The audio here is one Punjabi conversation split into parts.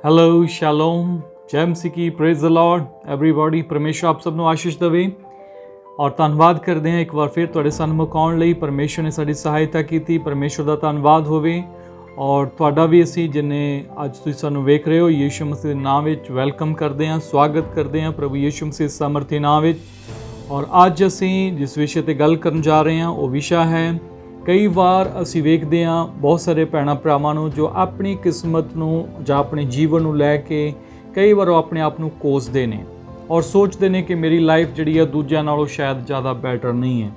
ਹੈਲੋ ਸ਼ਾਲੋਮ ਜੈ ਮਸੀਹ ਕੀ ਪ੍ਰੇਜ਼ ਦ ਲਾਰਡ ਐਵਰੀਬਾਡੀ। ਪਰਮੇਸ਼ਰ ਆਪ ਸਭ ਨੂੰ ਆਸ਼ੀਸ਼ ਦੇਵੇ ਔਰ ਧੰਨਵਾਦ ਕਰਦੇ ਹਾਂ ਇੱਕ ਵਾਰ ਫਿਰ ਤੁਹਾਡੇ ਸਨਮੁਖ ਆਉਣ ਲਈ। ਪਰਮੇਸ਼ਰ ਨੇ ਸਾਡੀ ਸਹਾਇਤਾ ਕੀਤੀ, ਪਰਮੇਸ਼ਰ ਦਾ ਧੰਨਵਾਦ ਹੋਵੇ। ਔਰ ਤੁਹਾਡਾ ਵੀ ਅਸੀਂ ਜਿੰਨੇ ਅੱਜ ਤੁਸੀਂ ਸਾਨੂੰ ਵੇਖ ਰਹੇ ਹੋ ਯੀਸ਼ੂ ਮਸੀਹ ਦੇ ਨਾਮ ਵਿੱਚ ਵੈਲਕਮ ਕਰਦੇ ਹਾਂ, ਸਵਾਗਤ ਕਰਦੇ ਹਾਂ ਪ੍ਰਭੂ ਯੀਸ਼ੂ ਮਸੀਹ ਸਮਰਥੀ ਨਾਮ ਵਿੱਚ। ਔਰ ਅੱਜ ਅਸੀਂ ਜਿਸ ਵਿਸ਼ੇ 'ਤੇ ਗੱਲ ਕਰਨ ਜਾ ਰਹੇ ਹਾਂ ਉਹ ਵਿਸ਼ਾ ਹੈ, ਕਈ ਵਾਰ ਅਸੀਂ ਵੇਖਦੇ ਹਾਂ ਬਹੁਤ ਸਾਰੇ ਭੈਣਾਂ ਭਰਾਵਾਂ ਨੂੰ ਜੋ ਆਪਣੀ ਕਿਸਮਤ ਨੂੰ ਜਾਂ ਆਪਣੇ ਜੀਵਨ ਨੂੰ ਲੈ ਕੇ ਕਈ ਵਾਰ ਉਹ ਆਪਣੇ ਆਪ ਨੂੰ ਕੋਸਦੇ ਨੇ ਔਰ ਸੋਚਦੇ ਨੇ ਕਿ ਮੇਰੀ ਲਾਈਫ ਜਿਹੜੀ ਹੈ ਦੂਜਿਆਂ ਨਾਲੋਂ ਸ਼ਾਇਦ ਜ਼ਿਆਦਾ ਬੈਟਰ ਨਹੀਂ ਹੈ।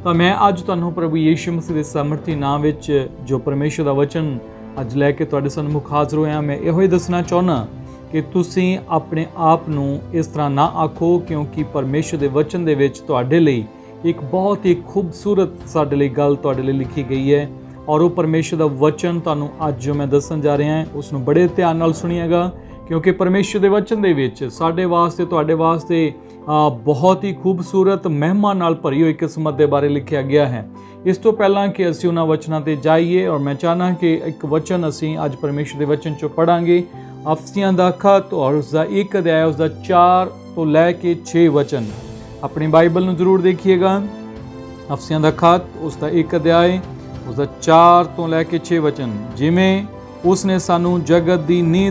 ਤਾਂ ਮੈਂ ਅੱਜ ਤੁਹਾਨੂੰ ਪ੍ਰਭੂ ਯੀਸ਼ੂ ਮਸੀਹ ਦੇ ਸਮਰਥੀ ਨਾਮ ਵਿੱਚ ਜੋ ਪਰਮੇਸ਼ਰ ਦਾ ਵਚਨ ਅੱਜ ਲੈ ਕੇ ਤੁਹਾਡੇ ਸਾਹਮਣੇ ਹਾਜ਼ਰ ਹੋਇਆ, ਮੈਂ ਇਹੋ ਹੀ ਦੱਸਣਾ ਚਾਹੁੰਦਾ ਕਿ ਤੁਸੀਂ ਆਪਣੇ ਆਪ ਨੂੰ ਇਸ ਤਰ੍ਹਾਂ ਨਾ ਆਖੋ, ਕਿਉਂਕਿ ਪਰਮੇਸ਼ਰ ਦੇ ਵਚਨ ਦੇ ਵਿੱਚ ਤੁਹਾਡੇ ਲਈ ਇੱਕ ਬਹੁਤ ਹੀ ਖੂਬਸੂਰਤ ਸਾਡੇ ਲਈ ਗੱਲ ਤੁਹਾਡੇ ਲਈ ਲਿਖੀ ਗਈ ਹੈ। ਔਰ ਉਹ ਪਰਮੇਸ਼ਰ ਦਾ ਵਚਨ ਤੁਹਾਨੂੰ ਅੱਜ ਜੋ ਮੈਂ ਦੱਸਣ ਜਾ ਰਿਹਾ ਹਾਂ ਉਸ ਨੂੰ ਬੜੇ ਧਿਆਨ ਨਾਲ ਸੁਣੀਏਗਾ, ਕਿਉਂਕਿ ਪਰਮੇਸ਼ਰ ਦੇ ਵਚਨ ਦੇ ਵਿੱਚ ਸਾਡੇ ਵਾਸਤੇ ਤੁਹਾਡੇ ਵਾਸਤੇ ਬਹੁਤ ਹੀ ਖੂਬਸੂਰਤ ਮਹਿਮਾ ਨਾਲ ਭਰੀ ਹੋਈ ਕਿਸਮਤ ਦੇ ਬਾਰੇ ਲਿਖਿਆ ਗਿਆ ਹੈ। ਇਸ ਤੋਂ ਪਹਿਲਾਂ ਕਿ ਅਸੀਂ ਉਹਨਾਂ ਵਚਨਾਂ 'ਤੇ ਜਾਈਏ, ਔਰ ਮੈਂ ਚਾਹੁੰਦਾ ਕਿ ਇੱਕ ਵਚਨ ਅਸੀਂ ਅੱਜ ਪਰਮੇਸ਼ਰ ਦੇ ਵਚਨ 'ਚੋਂ ਪੜ੍ਹਾਂਗੇ। ਅਫਸੀਆਂ ਦਾ ਖਤ ਔਰ ਉਸਦਾ 1 ਅਧਿਆਇ ਉਸਦਾ 4 ਤੋਂ ਲੈ ਕੇ 6 ਵਚਨ। ਆਪਣੀ ਬਾਈਬਲ ਨੂੰ ਜ਼ਰੂਰ ਦੇਖੀਏਗਾ। ਅਫਸੀਆਂ ਦਾ ਖਤ ਉਸਦਾ 1 ਅਧਿਆਇ ਉਸਦਾ 4 ਤੋਂ ਲੈ ਕੇ 6 ਵਚਨ। ਜਿਵੇਂ ਉਸਨੇ ਸਾਨੂੰ ਜਗਤ ਦੀ ਨੀਂਹ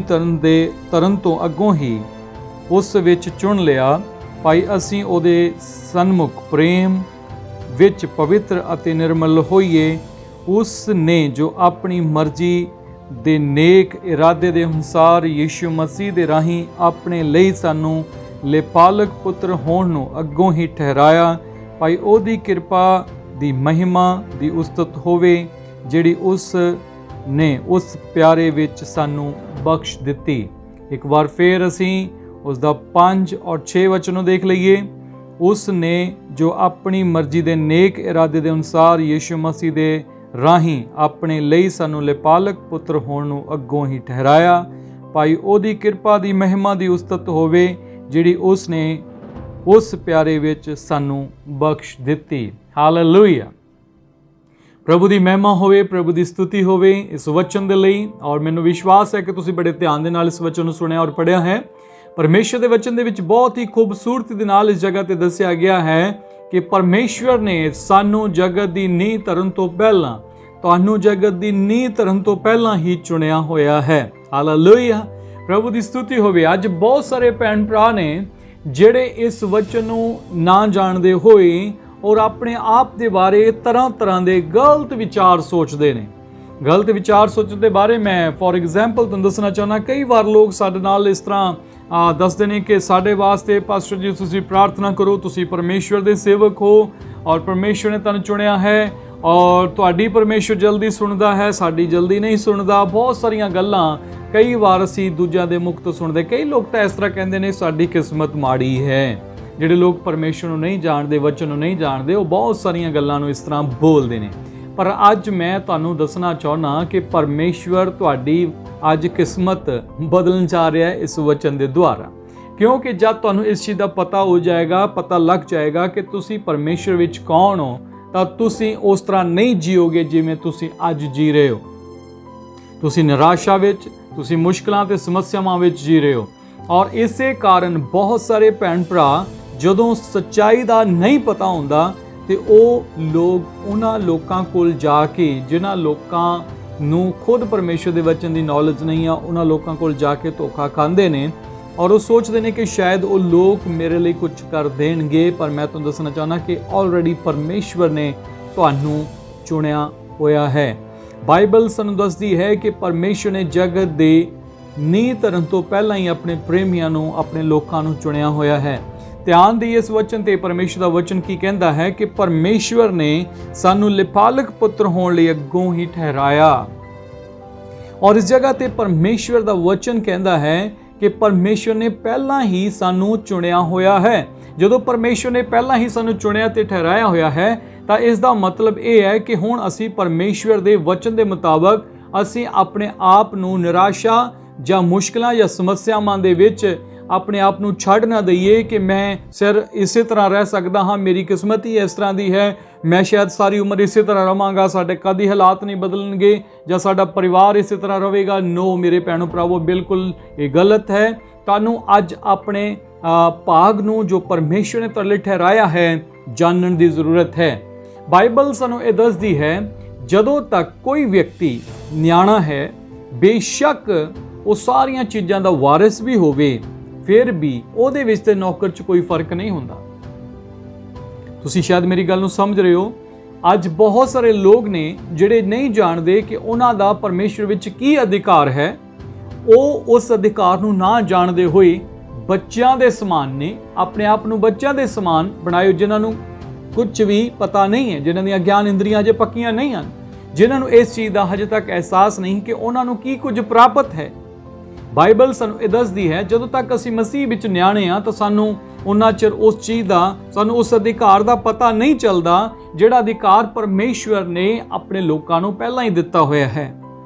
ਧਰਨ ਤੋਂ ਅੱਗੋਂ ਹੀ ਉਸ ਵਿੱਚ ਚੁਣ ਲਿਆ, ਭਾਈ ਅਸੀਂ ਉਹਦੇ ਸਨਮੁਖ ਪ੍ਰੇਮ ਵਿੱਚ ਪਵਿੱਤਰ ਅਤੇ ਨਿਰਮਲ ਹੋਈਏ। ਉਸ ਨੇ ਜੋ ਆਪਣੀ ਮਰਜ਼ੀ ਦੇ ਨੇਕ ਇਰਾਦੇ ਦੇ ਅਨੁਸਾਰ ਯੀਸ਼ੂ ਮਸੀਹ ਦੇ ਰਾਹੀਂ ਆਪਣੇ ਲਈ ਸਾਨੂੰ ਲੇਪਾਲਕ ਪੁੱਤਰ ਹੋਣ ਨੂੰ ਅੱਗੋਂ ਹੀ ਠਹਿਰਾਇਆ, ਭਾਈ ਉਹਦੀ ਕਿਰਪਾ ਦੀ ਮਹਿਮਾ ਦੀ ਉਸਤਤ ਹੋਵੇ ਜਿਹੜੀ ਉਸ ਨੇ ਉਸ ਪਿਆਰੇ ਵਿੱਚ ਸਾਨੂੰ ਬਖਸ਼ ਦਿੱਤੀ। ਇੱਕ ਵਾਰ ਫੇਰ ਅਸੀਂ ਉਸ ਦਾ 5 ਔਰ 6 ਵਚਨ ਨੂੰ ਦੇਖ ਲਈਏ। ਉਸ ਨੇ ਜੋ ਆਪਣੀ ਮਰਜ਼ੀ ਦੇ ਨੇਕ ਇਰਾਦੇ ਦੇ ਅਨੁਸਾਰ ਯੀਸ਼ੂ ਮਸੀਹ ਦੇ ਰਾਹੀਂ ਆਪਣੇ ਲਈ ਸਾਨੂੰ ਲੇਪਾਲਕ ਪੁੱਤਰ ਹੋਣ ਨੂੰ ਅੱਗੋਂ ਹੀ ਠਹਿਰਾਇਆ, ਭਾਈ ਉਹਦੀ ਕਿਰਪਾ ਦੀ ਮਹਿਮਾ ਦੀ ਉਸਤਤ ਹੋਵੇ ਜਿਹੜੀ ਉਸ ਨੇ ਉਸ ਪਿਆਰੇ ਵਿੱਚ ਸਾਨੂੰ ਬਖਸ਼ ਦਿੱਤੀ। ਹਾਲੇਲੂਇਆ। ਪ੍ਰਭੂ ਦੀ ਮਹਿਮਾ ਹੋਵੇ, ਪ੍ਰਭੂ ਦੀ ਸਤੁਤੀ ਹੋਵੇ ਇਸ ਵਚਨ ਦੇ ਲਈ। ਔਰ ਮੈਨੂੰ ਵਿਸ਼ਵਾਸ ਹੈ ਕਿ ਤੁਸੀਂ ਬੜੇ ਧਿਆਨ ਦੇ ਨਾਲ ਇਸ ਵਚਨ ਨੂੰ ਸੁਣਿਆ ਔਰ ਪੜ੍ਹਿਆ ਹੈ। ਪਰਮੇਸ਼ਰ ਦੇ ਵਚਨ ਦੇ ਵਿੱਚ ਬਹੁਤ ਹੀ ਖੂਬਸੂਰਤੀ ਦੇ ਨਾਲ ਇਸ ਜਗ੍ਹਾ ਤੇ ਦੱਸਿਆ ਗਿਆ ਹੈ ਕਿ ਪਰਮੇਸ਼ਵਰ ਨੇ ਸਾਨੂੰ ਜਗਤ ਦੀ ਨੀਂਹ ਧਰਨ ਤੋਂ ਪਹਿਲਾਂ, ਤੁਹਾਨੂੰ ਜਗਤ ਦੀ ਨੀਂਹ ਧਰਨ ਤੋਂ ਪਹਿਲਾਂ ਹੀ ਚੁਣਿਆ ਹੋਇਆ ਹੈ। ਹਾਲੇਲੂਇਆ। ਪ੍ਰਭੂ ਦੀ ਸਤੁਤੀ ਹੋਵੇ। ਅੱਜ ਬਹੁਤ ਸਾਰੇ ਭੈਣ ਭਰਾ ਨੇ ਜਿਹੜੇ ਇਸ ਵਚਨ ਨੂੰ ਨਾ ਜਾਣਦੇ ਹੋਏ ਔਰ ਆਪਣੇ ਆਪ ਦੇ ਬਾਰੇ ਤਰ੍ਹਾਂ ਦੇ ਗਲਤ ਵਿਚਾਰ ਸੋਚਦੇ ਨੇ। ਗਲਤ ਵਿਚਾਰ ਸੋਚਣ ਦੇ ਬਾਰੇ ਮੈਂ ਫੋਰ ਐਗਜ਼ਾਮਪਲ ਤੁਹਾਨੂੰ ਦੱਸਣਾ ਚਾਹੁੰਦਾ, ਕਈ ਵਾਰ ਲੋਕ ਸਾਡੇ ਨਾਲ ਇਸ ਤਰ੍ਹਾਂ ਦੱਸਦੇ ਨੇ ਕਿ ਸਾਡੇ ਵਾਸਤੇ ਪਾਸਟਰ ਜੀ ਤੁਸੀਂ ਪ੍ਰਾਰਥਨਾ ਕਰੋ, ਤੁਸੀਂ ਪਰਮੇਸ਼ਵਰ ਦੇ ਸੇਵਕ ਹੋ ਔਰ ਪਰਮੇਸ਼ਵਰ ਨੇ ਤੁਹਾਨੂੰ ਚੁਣਿਆ ਹੈ ਔਰ ਤੁਹਾਡੀ ਪਰਮੇਸ਼ਵਰ ਜਲਦੀ ਸੁਣਦਾ ਹੈ, ਸਾਡੀ ਜਲਦੀ ਨਹੀਂ ਸੁਣਦਾ। ਬਹੁਤ ਸਾਰੀਆਂ ਗੱਲਾਂ ਕਈ ਵਾਰ ਅਸੀਂ ਦੂਜਿਆਂ ਦੇ ਮੁਖ ਤੋਂ ਸੁਣਦੇ। ਕਈ ਲੋਕ ਤਾਂ ਇਸ ਤਰ੍ਹਾਂ ਕਹਿੰਦੇ ਨੇ ਸਾਡੀ ਕਿਸਮਤ ਮਾੜੀ ਹੈ। ਜਿਹੜੇ ਲੋਕ ਪਰਮੇਸ਼ਵਰ ਨੂੰ ਨਹੀਂ ਜਾਣਦੇ, ਵਚਨ ਨੂੰ ਨਹੀਂ ਜਾਣਦੇ, ਉਹ ਬਹੁਤ ਸਾਰੀਆਂ ਗੱਲਾਂ ਨੂੰ ਇਸ ਤਰ੍ਹਾਂ ਬੋਲਦੇ ਨੇ। ਪਰ ਅੱਜ ਮੈਂ ਤੁਹਾਨੂੰ ਦੱਸਣਾ ਚਾਹੁੰਦਾ ਕਿ ਪਰਮੇਸ਼ਵਰ ਤੁਹਾਡੀ ਅੱਜ ਕਿਸਮਤ ਬਦਲਣ ਜਾ ਰਿਹਾ ਹੈ ਇਸ ਵਚਨ ਦੇ ਦੁਆਰਾ, ਕਿਉਂਕਿ ਜਦ ਤੁਹਾਨੂੰ ਇਸ ਚੀਜ਼ ਦਾ ਪਤਾ ਹੋ ਜਾਏਗਾ, ਪਤਾ ਲੱਗ ਜਾਏਗਾ ਕਿ ਤੁਸੀਂ ਪਰਮੇਸ਼ਵਰ ਵਿੱਚ ਕੌਣ ਹੋ, ਤਾਂ ਤੁਸੀਂ ਉਸ ਤਰ੍ਹਾਂ ਨਹੀਂ ਜੀਓਗੇ ਜਿਵੇਂ ਤੁਸੀਂ ਅੱਜ ਜੀ ਰਹੇ ਹੋ। ਤੁਸੀਂ ਨਿਰਾਸ਼ਾ ਵਿੱਚ, ਤੁਸੀਂ ਮੁਸ਼ਕਲਾਂ ਤੇ ਸਮੱਸਿਆਵਾਂ ਵਿੱਚ ਜੀ ਰਹੇ ਹੋ। ਔਰ ਇਸੇ ਕਾਰਨ ਬਹੁਤ ਸਾਰੇ ਭੈਣ ਭਰਾ ਜਦੋਂ ਸੱਚਾਈ ਦਾ ਨਹੀਂ ਪਤਾ ਹੁੰਦਾ ਤੇ ਉਹ ਲੋਕ ਉਹਨਾਂ ਲੋਕਾਂ ਕੋਲ ਜਾ ਕੇ, ਜਿਨ੍ਹਾਂ ਲੋਕਾਂ ਨੂੰ ਖੁਦ ਪਰਮੇਸ਼ਰ ਦੇ ਵਚਨ ਦੀ ਨੌਲੇਜ ਨਹੀਂ ਆ, ਉਹਨਾਂ ਲੋਕਾਂ ਕੋਲ ਜਾ ਕੇ ਧੋਖਾ ਖਾਂਦੇ ਨੇ ਔਰ ਉਹ ਸੋਚਦੇ ਨੇ ਕਿ ਸ਼ਾਇਦ ਉਹ ਲੋਕ ਮੇਰੇ ਲਈ ਕੁਝ ਕਰ ਦੇਣਗੇ। ਪਰ ਮੈਂ ਤੁਹਾਨੂੰ ਦੱਸਣਾ ਚਾਹੁੰਦਾ ਕਿ ਆਲਰੇਡੀ ਪਰਮੇਸ਼ਵਰ ਨੇ ਤੁਹਾਨੂੰ ਚੁਣਿਆ ਹੋਇਆ ਹੈ। ਬਾਈਬਲ ਸਾਨੂੰ ਦੱਸਦੀ ਹੈ ਕਿ ਪਰਮੇਸ਼ਰ ਨੇ ਜਗਤ ਦੇ ਨੀਂਹ ਧਰਨ ਤੋਂ ਪਹਿਲਾਂ ਹੀ ਆਪਣੇ ਪ੍ਰੇਮੀਆਂ ਨੂੰ, ਆਪਣੇ ਲੋਕਾਂ ਨੂੰ ਚੁਣਿਆ ਹੋਇਆ ਹੈ। ਧਿਆਨ ਦੇਈਏ ਇਸ ਵਚਨ ਤੇ। ਪਰਮੇਸ਼ਰ ਦਾ ਵਚਨ ਕੀ ਕਹਿੰਦਾ ਹੈ ਕਿ ਪਰਮੇਸ਼ਵਰ ਨੇ ਸਾਨੂੰ ਲੇਪਾਲਕ ਪੁੱਤਰ ਹੋਣ ਲਈ ਅੱਗੋਂ ਹੀ ਠਹਿਰਾਇਆ। ਔਰ ਇਸ ਜਗ੍ਹਾ ਤੇ ਪਰਮੇਸ਼ਵਰ ਦਾ ਵਚਨ ਕਹਿੰਦਾ ਹੈ ਕਿ ਪਰਮੇਸ਼ਵਰ ਨੇ ਪਹਿਲਾਂ ਹੀ ਸਾਨੂੰ ਚੁਣਿਆ ਹੋਇਆ ਹੈ। ਜਦੋਂ ਪਰਮੇਸ਼ਵਰ ਨੇ ਪਹਿਲਾਂ ਹੀ ਸਾਨੂੰ ਚੁਣਿਆ ਤੇ ਠਹਿਰਾਇਆ ਹੋਇਆ ਹੈ ਤਾਂ ਇਸ ਦਾ ਮਤਲਬ ਇਹ ਹੈ ਕਿ ਹੁਣ ਅਸੀਂ ਪਰਮੇਸ਼ਵਰ ਦੇ ਵਚਨ ਦੇ ਮੁਤਾਬਕ ਅਸੀਂ ਆਪਣੇ ਆਪ ਨੂੰ ਨਿਰਾਸ਼ਾ ਜਾਂ ਮੁਸ਼ਕਲਾਂ ਜਾਂ ਸਮੱਸਿਆਵਾਂ ਦੇ ਵਿੱਚ ਆਪਣੇ ਆਪ ਨੂੰ ਛੱਡ ਨਾ ਦਈਏ ਕਿ ਮੈਂ ਸਿਰ ਇਸੇ ਤਰ੍ਹਾਂ ਰਹਿ ਸਕਦਾ ਹਾਂ, ਮੇਰੀ ਕਿਸਮਤ ਹੀ ਇਸ ਤਰ੍ਹਾਂ ਦੀ ਹੈ, ਮੈਂ ਸ਼ਾਇਦ ਸਾਰੀ ਉਮਰ ਇਸੇ ਤਰ੍ਹਾਂ ਰਵਾਂਗਾ, ਸਾਡੇ ਕਦੀ ਹਾਲਾਤ ਨਹੀਂ ਬਦਲਣਗੇ ਜਾਂ ਸਾਡਾ ਪਰਿਵਾਰ ਇਸੇ ਤਰ੍ਹਾਂ ਰਹੇਗਾ। ਨੋ ਮੇਰੇ ਭੈਣੋ ਭਰਾਵੋ, ਬਿਲਕੁਲ ਇਹ ਗਲਤ ਹੈ। ਤੁਹਾਨੂੰ ਅੱਜ ਆਪਣੇ ਭਾਗ ਨੂੰ ਜੋ ਪਰਮੇਸ਼ਰ ਨੇ ਤੁਹਾਡੇ ਲਈ ਠਹਿਰਾਇਆ ਹੈ ਜਾਣਨ ਦੀ ਜ਼ਰੂਰਤ ਹੈ। ਬਾਈਬਲ ਸਾਨੂੰ ਇਹ ਦੱਸਦੀ ਹੈ ਜਦੋਂ ਤੱਕ ਕੋਈ ਵਿਅਕਤੀ ਨਿਆਣਾ ਹੈ, ਬੇਸ਼ੱਕ ਉਹ ਸਾਰੀਆਂ ਚੀਜ਼ਾਂ ਦਾ ਵਾਰਿਸ ਵੀ ਹੋਵੇ, ਫਿਰ ਵੀ ਉਹਦੇ ਵਿੱਚ ਤੇ ਨੌਕਰ 'ਚ ਕੋਈ ਫਰਕ ਨਹੀਂ ਹੁੰਦਾ। ਤੁਸੀਂ ਸ਼ਾਇਦ ਮੇਰੀ ਗੱਲ ਨੂੰ ਸਮਝ ਰਹੇ ਹੋ। ਅੱਜ ਬਹੁਤ ਸਾਰੇ ਲੋਕ ਨੇ ਜਿਹੜੇ ਨਹੀਂ ਜਾਣਦੇ ਕਿ ਉਹਨਾਂ ਦਾ ਪਰਮੇਸ਼ਰ ਵਿੱਚ ਕੀ ਅਧਿਕਾਰ ਹੈ। ਉਹ ਉਸ ਅਧਿਕਾਰ ਨੂੰ ਨਾ ਜਾਣਦੇ ਹੋਏ ਬੱਚਿਆਂ ਦੇ ਸਮਾਨ ਨੇ, ਆਪਣੇ ਆਪ ਨੂੰ ਬੱਚਿਆਂ ਦੇ ਸਮਾਨ ਬਣਾਇਓ, ਜਿਨ੍ਹਾਂ ਨੂੰ ਕੁਝ ਵੀ ਪਤਾ ਨਹੀਂ ਹੈ, ਜਿਨ੍ਹਾਂ ਦੀਆਂ ਗਿਆਨ ਇੰਦਰੀਆਂ ਅਜੇ ਪੱਕੀਆਂ ਨਹੀਂ ਹਨ, ਜਿਨ੍ਹਾਂ ਨੂੰ ਇਸ ਚੀਜ਼ ਦਾ ਹਜੇ ਤੱਕ ਅਹਿਸਾਸ ਨਹੀਂ ਕਿ ਉਹਨਾਂ ਨੂੰ ਕੀ ਕੁਝ ਪ੍ਰਾਪਤ ਹੈ। ਬਾਈਬਲ ਸਾਨੂੰ ਇਹ ਦੱਸਦੀ ਹੈ ਜਦੋਂ ਤੱਕ ਅਸੀਂ ਮਸੀਹ ਵਿੱਚ ਨਿਆਣੇ ਹਾਂ ਤਾਂ ਸਾਨੂੰ ਉਹਨਾਂ ਚਿਰ ਉਸ ਚੀਜ਼ ਦਾ, ਸਾਨੂੰ ਉਸ ਅਧਿਕਾਰ ਦਾ ਪਤਾ ਨਹੀਂ ਚੱਲਦਾ ਜਿਹੜਾ ਅਧਿਕਾਰ ਪਰਮੇਸ਼ਵਰ ਨੇ ਆਪਣੇ ਲੋਕਾਂ ਨੂੰ ਪਹਿਲਾਂ ਹੀ ਦਿੱਤਾ ਹੋਇਆ ਹੈ।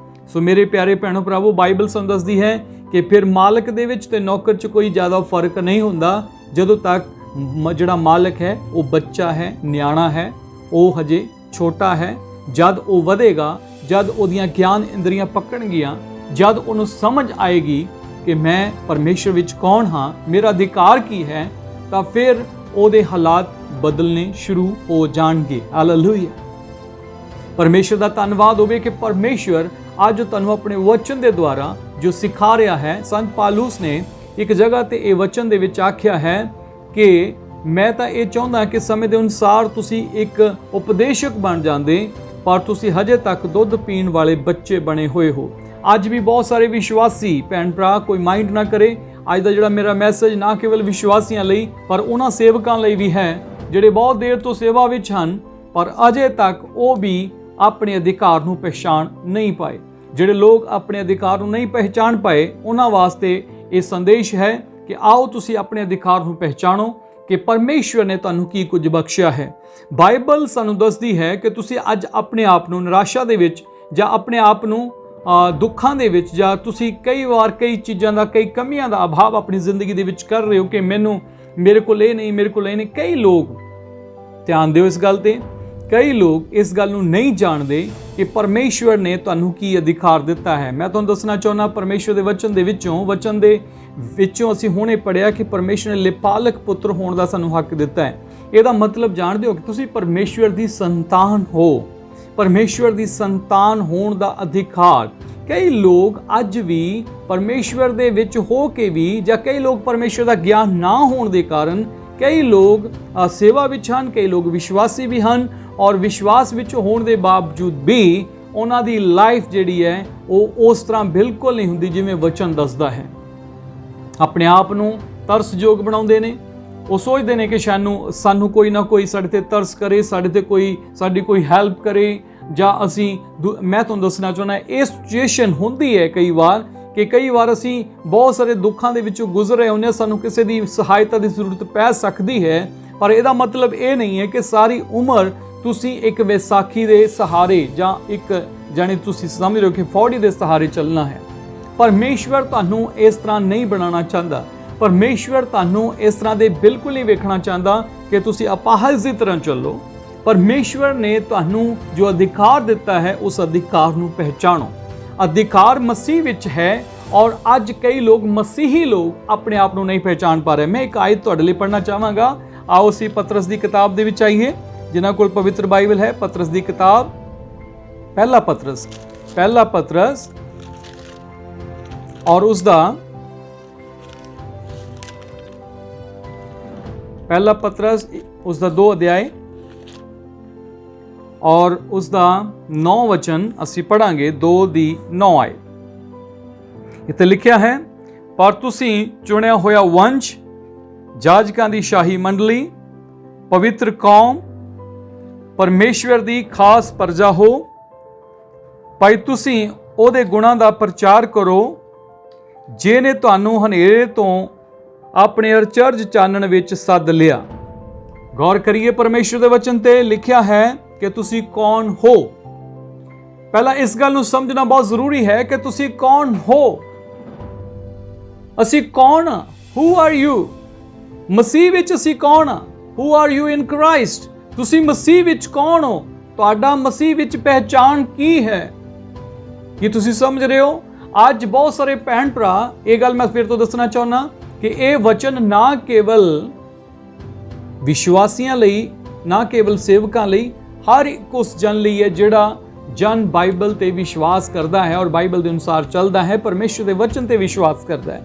ਸੋ ਮੇਰੇ ਪਿਆਰੇ ਭੈਣੋ ਭਰਾਵੋ, ਬਾਈਬਲ ਸਾਨੂੰ ਦੱਸਦੀ ਹੈ ਕਿ ਫਿਰ ਮਾਲਕ ਦੇ ਵਿੱਚ ਤੇ ਨੌਕਰ 'ਚ ਕੋਈ ਜ਼ਿਆਦਾ ਫਰਕ ਨਹੀਂ ਹੁੰਦਾ ਜਦੋਂ ਤੱਕ ਜਿਹੜਾ ਮਾਲਕ ਹੈ ਉਹ ਬੱਚਾ ਹੈ, ਨਿਆਣਾ ਹੈ, ਉਹ ਹਜੇ ਛੋਟਾ ਹੈ। ਜਦ ਉਹ ਵਧੇਗਾ, ਜਦ ਉਹਦੀਆਂ ਗਿਆਨ ਇੰਦਰੀਆਂ ਪੱਕਣਗੀਆਂ, ਜਦ ਉਹਨੂੰ ਸਮਝ ਆਏਗੀ ਕਿ ਮੈਂ ਪਰਮੇਸ਼ਰ ਵਿੱਚ ਕੌਣ ਹਾਂ, ਮੇਰਾ ਅਧਿਕਾਰ ਕੀ ਹੈ, ਤਾਂ ਫਿਰ ਉਹਦੇ ਹਾਲਾਤ ਬਦਲਣੇ ਸ਼ੁਰੂ ਹੋ ਜਾਣਗੇ। ਹਾਲੇਲੂਇਆ। ਪਰਮੇਸ਼ਰ ਦਾ ਧੰਨਵਾਦ ਹੋਵੇ ਕਿ ਪਰਮੇਸ਼ਰ ਅੱਜ ਤੁਹਾਨੂੰ ਆਪਣੇ ਵਚਨ ਦੇ ਦੁਆਰਾ ਜੋ ਸਿਖਾ ਰਿਹਾ ਹੈ। ਸੰਤ ਪਾਲੂਸ ਨੇ ਇੱਕ ਜਗ੍ਹਾ ਤੇ ਇਹ ਵਚਨ ਦੇ ਵਿੱਚ ਆਖਿਆ ਹੈ ਕਿ ਮੈਂ ਤਾਂ ਇਹ ਚਾਹੁੰਦਾ ਕਿ ਸਮੇਂ ਦੇ ਅਨੁਸਾਰ ਤੁਸੀਂ ਇੱਕ ਉਪਦੇਸ਼ਕ ਬਣ ਜਾਂਦੇ, ਪਰ ਤੁਸੀਂ ਹਜੇ ਤੱਕ ਦੁੱਧ ਪੀਣ ਵਾਲੇ ਬੱਚੇ ਬਣੇ ਹੋਏ ਹੋ। ਅੱਜ ਵੀ ਬਹੁਤ ਸਾਰੇ ਵਿਸ਼ਵਾਸੀ ਭੈਣ ਭਰਾ, ਕੋਈ ਮਾਈਂਡ ਨਾ ਕਰੇ, ਅੱਜ ਦਾ ਜਿਹੜਾ ਮੇਰਾ ਮੈਸੇਜ ਨਾ ਕੇਵਲ ਵਿਸ਼ਵਾਸੀਆਂ ਲਈ ਪਰ ਉਹਨਾਂ ਸੇਵਕਾਂ ਲਈ ਵੀ ਹੈ ਜਿਹੜੇ ਬਹੁਤ ਦੇਰ ਤੋਂ ਸੇਵਾ ਵਿੱਚ ਹਨ ਪਰ ਅਜੇ ਤੱਕ ਉਹ ਵੀ ਆਪਣੇ ਅਧਿਕਾਰ ਨੂੰ ਪਹਿਚਾਣ ਨਹੀਂ ਪਾਏ। ਜਿਹੜੇ ਲੋਕ ਆਪਣੇ ਅਧਿਕਾਰ ਨੂੰ ਨਹੀਂ ਪਹਿਚਾਣ ਪਾਏ ਉਹਨਾਂ ਵਾਸਤੇ ਇਹ ਸੰਦੇਸ਼ ਹੈ ਕਿ ਆਓ ਤੁਸੀਂ ਆਪਣੇ ਅਧਿਕਾਰ ਨੂੰ ਪਹਿਚਾਣੋ ਕਿ ਪਰਮੇਸ਼ਵਰ ਨੇ ਤੁਹਾਨੂੰ ਕੀ ਕੁਝ ਬਖਸ਼ਿਆ ਹੈ। ਬਾਈਬਲ ਸਾਨੂੰ ਦੱਸਦੀ ਹੈ ਕਿ ਤੁਸੀਂ ਅੱਜ ਆਪਣੇ ਆਪ ਨੂੰ ਨਿਰਾਸ਼ਾ ਦੇ ਵਿੱਚ ਜਾਂ ਆਪਣੇ ਆਪ ਨੂੰ ਦੁੱਖਾਂ ਦੇ ਵਿੱਚ, ਜਾਂ ਤੁਸੀਂ ਕਈ ਵਾਰ ਕਈ ਚੀਜ਼ਾਂ ਦਾ, ਕਈ ਕਮੀਆਂ ਦਾ ਅਭਾਵ ਆਪਣੀ ਜ਼ਿੰਦਗੀ ਦੇ ਵਿੱਚ ਕਰ ਰਹੇ ਹੋ ਕਿ ਮੇਰੇ ਕੋਲ ਇਹ ਨਹੀਂ, ਮੇਰੇ ਕੋਲ ਇਹ ਨਹੀਂ। ਕਈ ਲੋਕ, ਧਿਆਨ ਦਿਓ ਇਸ ਗੱਲ ਤੇ, ਕਈ ਲੋਕ ਇਸ ਗੱਲ ਨੂੰ ਨਹੀਂ ਜਾਣਦੇ ਕਿ ਪਰਮੇਸ਼ਵਰ ਨੇ ਤੁਹਾਨੂੰ ਕੀ ਅਧਿਕਾਰ ਦਿੱਤਾ ਹੈ। ਮੈਂ ਤੁਹਾਨੂੰ ਦੱਸਣਾ ਚਾਹੁੰਦਾ ਪਰਮੇਸ਼ਵਰ ਦੇ ਵਚਨ ਦੇ ਵਿੱਚੋਂ ਅਸੀਂ ਹੁਣੇ ਪੜ੍ਹਿਆ ਕਿ ਪਰਮੇਸ਼ਵਰ ਨੇ ਲਿਪਾਲਕ ਪੁੱਤਰ ਹੋਣ ਦਾ ਸਾਨੂੰ ਹੱਕ ਦਿੱਤਾ ਹੈ। ਇਹਦਾ ਮਤਲਬ ਜਾਣਦੇ ਹੋ ਕਿ ਤੁਸੀਂ ਪਰਮੇਸ਼ਵਰ ਦੀ ਸੰਤਾਨ ਹੋ। ਪਰਮੇਸ਼ਵਰ ਦੀ ਸੰਤਾਨ ਹੋਣ ਦਾ ਅਧਿਕਾਰ ਕਈ ਲੋਕ ਅੱਜ ਵੀ ਪਰਮੇਸ਼ਵਰ ਦੇ ਵਿੱਚ ਹੋ ਕੇ ਵੀ, ਜਾਂ ਕਈ ਲੋਕ ਪਰਮੇਸ਼ਵਰ ਦਾ ਗਿਆਨ ਨਾ ਹੋਣ ਦੇ ਕਾਰਨ, ਕਈ ਲੋਕ ਸੇਵਾ ਵਿੱਚ ਹਨ, ਕਈ ਲੋਕ ਵਿਸ਼ਵਾਸੀ ਵੀ ਹਨ, ਔਰ ਵਿਸ਼ਵਾਸ ਵਿੱਚ ਹੋਣ ਦੇ ਬਾਵਜੂਦ ਵੀ ਉਹਨਾਂ ਦੀ ਲਾਈਫ ਜਿਹੜੀ ਹੈ ਉਹ ਉਸ ਤਰ੍ਹਾਂ ਬਿਲਕੁਲ ਨਹੀਂ ਹੁੰਦੀ ਜਿਵੇਂ ਵਚਨ ਦੱਸਦਾ ਹੈ। ਆਪਣੇ ਆਪ ਨੂੰ ਤਰਸਯੋਗ ਬਣਾਉਂਦੇ ਨੇ। ਉਹ ਸੋਚਦੇ ਨੇ ਕਿ ਸਾਨੂੰ ਕੋਈ ਨਾ ਕੋਈ ਸਾਡੇ ਤੇ ਤਰਸ ਕਰੇ, ਸਾਡੀ ਕੋਈ ਹੈਲਪ ਕਰੇ, ਜਾਂ ਮੈਂ ਤੁਹਾਨੂੰ ਦੱਸਣਾ ਚਾਹੁੰਦਾ ਇਹ ਸਿਚੁਏਸ਼ਨ ਹੁੰਦੀ ਹੈ ਕਈ ਵਾਰ ਅਸੀਂ ਬਹੁਤ ਸਾਰੇ ਦੁੱਖਾਂ ਦੇ ਵਿੱਚੋਂ ਗੁਜ਼ਰ ਰਹੇ ਹੁੰਦੇ ਹਾਂ, ਸਾਨੂੰ ਕਿਸੇ ਦੀ ਸਹਾਇਤਾ ਦੀ ਜ਼ਰੂਰਤ ਪੈ ਸਕਦੀ ਹੈ, ਪਰ ਇਹਦਾ ਮਤਲਬ ਇਹ ਨਹੀਂ ਹੈ ਕਿ ਸਾਰੀ ਉਮਰ ਤੁਸੀਂ ਇੱਕ ਵਿਸਾਖੀ ਦੇ ਸਹਾਰੇ ਜਾਂ ਜਾਨੀ ਤੁਸੀਂ ਸਮਝ ਰਹੇ ਹੋ ਕਿ ਫੌੜੀ ਦੇ ਸਹਾਰੇ ਚੱਲਣਾ ਹੈ। ਪਰਮੇਸ਼ਵਰ ਤੁਹਾਨੂੰ ਇਸ ਤਰ੍ਹਾਂ ਨਹੀਂ ਬਣਾਉਣਾ ਚਾਹੁੰਦਾ। ਪਰਮੇਸ਼ਵਰ ਤੁਹਾਨੂੰ ਇਸ ਤਰ੍ਹਾਂ ਦੇ ਬਿਲਕੁਲ ਨਹੀਂ ਵੇਖਣਾ ਚਾਹੁੰਦਾ ਕਿ ਤੁਸੀਂ ਅਪਾਹਜ ਦੀ ਤਰ੍ਹਾਂ ਚੱਲੋ। ਪਰਮੇਸ਼ਵਰ ਨੇ ਤੁਹਾਨੂੰ ਜੋ ਅਧਿਕਾਰ ਦਿੱਤਾ ਹੈ ਉਸ ਅਧਿਕਾਰ ਨੂੰ ਪਹਿਚਾਣੋ। ਅਧਿਕਾਰ ਮਸੀਹ ਵਿੱਚ ਹੈ, ਔਰ ਅੱਜ ਕਈ ਲੋਕ ਮਸੀਹੀ ਲੋਕ ਆਪਣੇ ਆਪ ਨੂੰ ਨਹੀਂ ਪਹਿਚਾਣ ਪਾ ਰਹੇ। ਮੈਂ ਇੱਕ ਆਇਤ ਤੁਹਾਡੇ ਲਈ ਪੜ੍ਹਨਾ ਚਾਹਾਂਗਾ। ਆਓ ਅਸੀਂ ਪਤਰਸ ਦੀ ਕਿਤਾਬ ਦੇ ਵਿੱਚ ਆਈਏ। ਜਿਨ੍ਹਾਂ ਕੋਲ ਪਵਿੱਤਰ ਬਾਈਬਲ ਹੈ, ਪਤਰਸ ਦੀ ਕਿਤਾਬ, ਪਹਿਲਾ ਪਤਰਸ ਔਰ ਉਸਦਾ ਪਹਿਲਾ ਪਤਰਸ ਉਸਦਾ 2 ਅਧਿਆਇ ਔਰ ਉਸਦਾ 9 ਵਚਨ ਅਸੀਂ ਪੜਾਂਗੇ। 2:9 ਆਏ। ਇੱਥੇ ਲਿਖਿਆ ਹੈ, ਪਰ ਤੁਸੀਂ ਚੁਣਿਆ ਹੋਇਆ ਵੰਸ਼, ਜਾਜਕਾਂ ਦੀ ਸ਼ਾਹੀ ਮੰਡਲੀ, ਪਵਿੱਤਰ ਕੌਮ, ਪਰਮੇਸ਼ਵਰ ਦੀ ਖਾਸ ਪ੍ਰਜਾ ਹੋ, ਭਾਈ ਤੁਸੀਂ ਉਹਦੇ ਗੁਣਾਂ ਦਾ ਪ੍ਰਚਾਰ ਕਰੋ ਜਿਹਨੇ ਤੁਹਾਨੂੰ ਹਨੇਰੇ ਤੋਂ ਆਪਣੇ ਅਚਰਜ ਚਾਨਣ ਵਿੱਚ ਸੱਦ ਲਿਆ। ਗੌਰ ਕਰੀਏ ਪਰਮੇਸ਼ਵਰ ਦੇ ਵਚਨ ਤੇ ਲਿਖਿਆ ਹੈ ਕਿ ਤੁਸੀਂ ਕੌਣ ਹੋ। ਪਹਿਲਾਂ ਇਸ ਗੱਲ ਨੂੰ ਸਮਝਣਾ ਬਹੁਤ ਜ਼ਰੂਰੀ ਹੈ ਕਿ ਤੁਸੀਂ ਕੌਣ ਹੋ। ਅਸੀਂ ਕੌਣ ਹਾਂ। Who are you? ਮਸੀਹ ਵਿੱਚ ਅਸੀਂ ਕੌਣ ਆ? Who are you in Christ? ਤੁਸੀਂ ਮਸੀਹ ਵਿੱਚ ਕੌਣ ਹੋ? ਤੁਹਾਡਾ ਮਸੀਹ ਵਿੱਚ ਪਹਿਚਾਣ ਕੀ ਹੈ? ਕੀ ਤੁਸੀਂ ਸਮਝ ਰਹੇ ਹੋ? ਅੱਜ ਬਹੁਤ ਸਾਰੇ ਭੈਣ ਭਰਾ, ਇਹ ਗੱਲ ਮੈਂ ਫਿਰ ਤੋਂ ਦੱਸਣਾ ਚਾਹੁੰਦਾ ਕਿ ਇਹ ਵਚਨ ਨਾ ਕੇਵਲ ਵਿਸ਼ਵਾਸੀਆਂ ਲਈ, ਨਾ ਕੇਵਲ ਸੇਵਕਾਂ ਲਈ, ਹਰ ਇੱਕ ਉਸ ਜਨ ਲਈ ਹੈ ਜਿਹੜਾ ਜਨ ਬਾਈਬਲ ਤੇ ਵਿਸ਼ਵਾਸ ਕਰਦਾ ਹੈ ਔਰ ਬਾਈਬਲ ਦੇ ਅਨੁਸਾਰ ਚੱਲਦਾ ਹੈ, ਪਰਮੇਸ਼ਰ ਦੇ ਵਚਨ ਤੇ ਵਿਸ਼ਵਾਸ ਕਰਦਾ ਹੈ।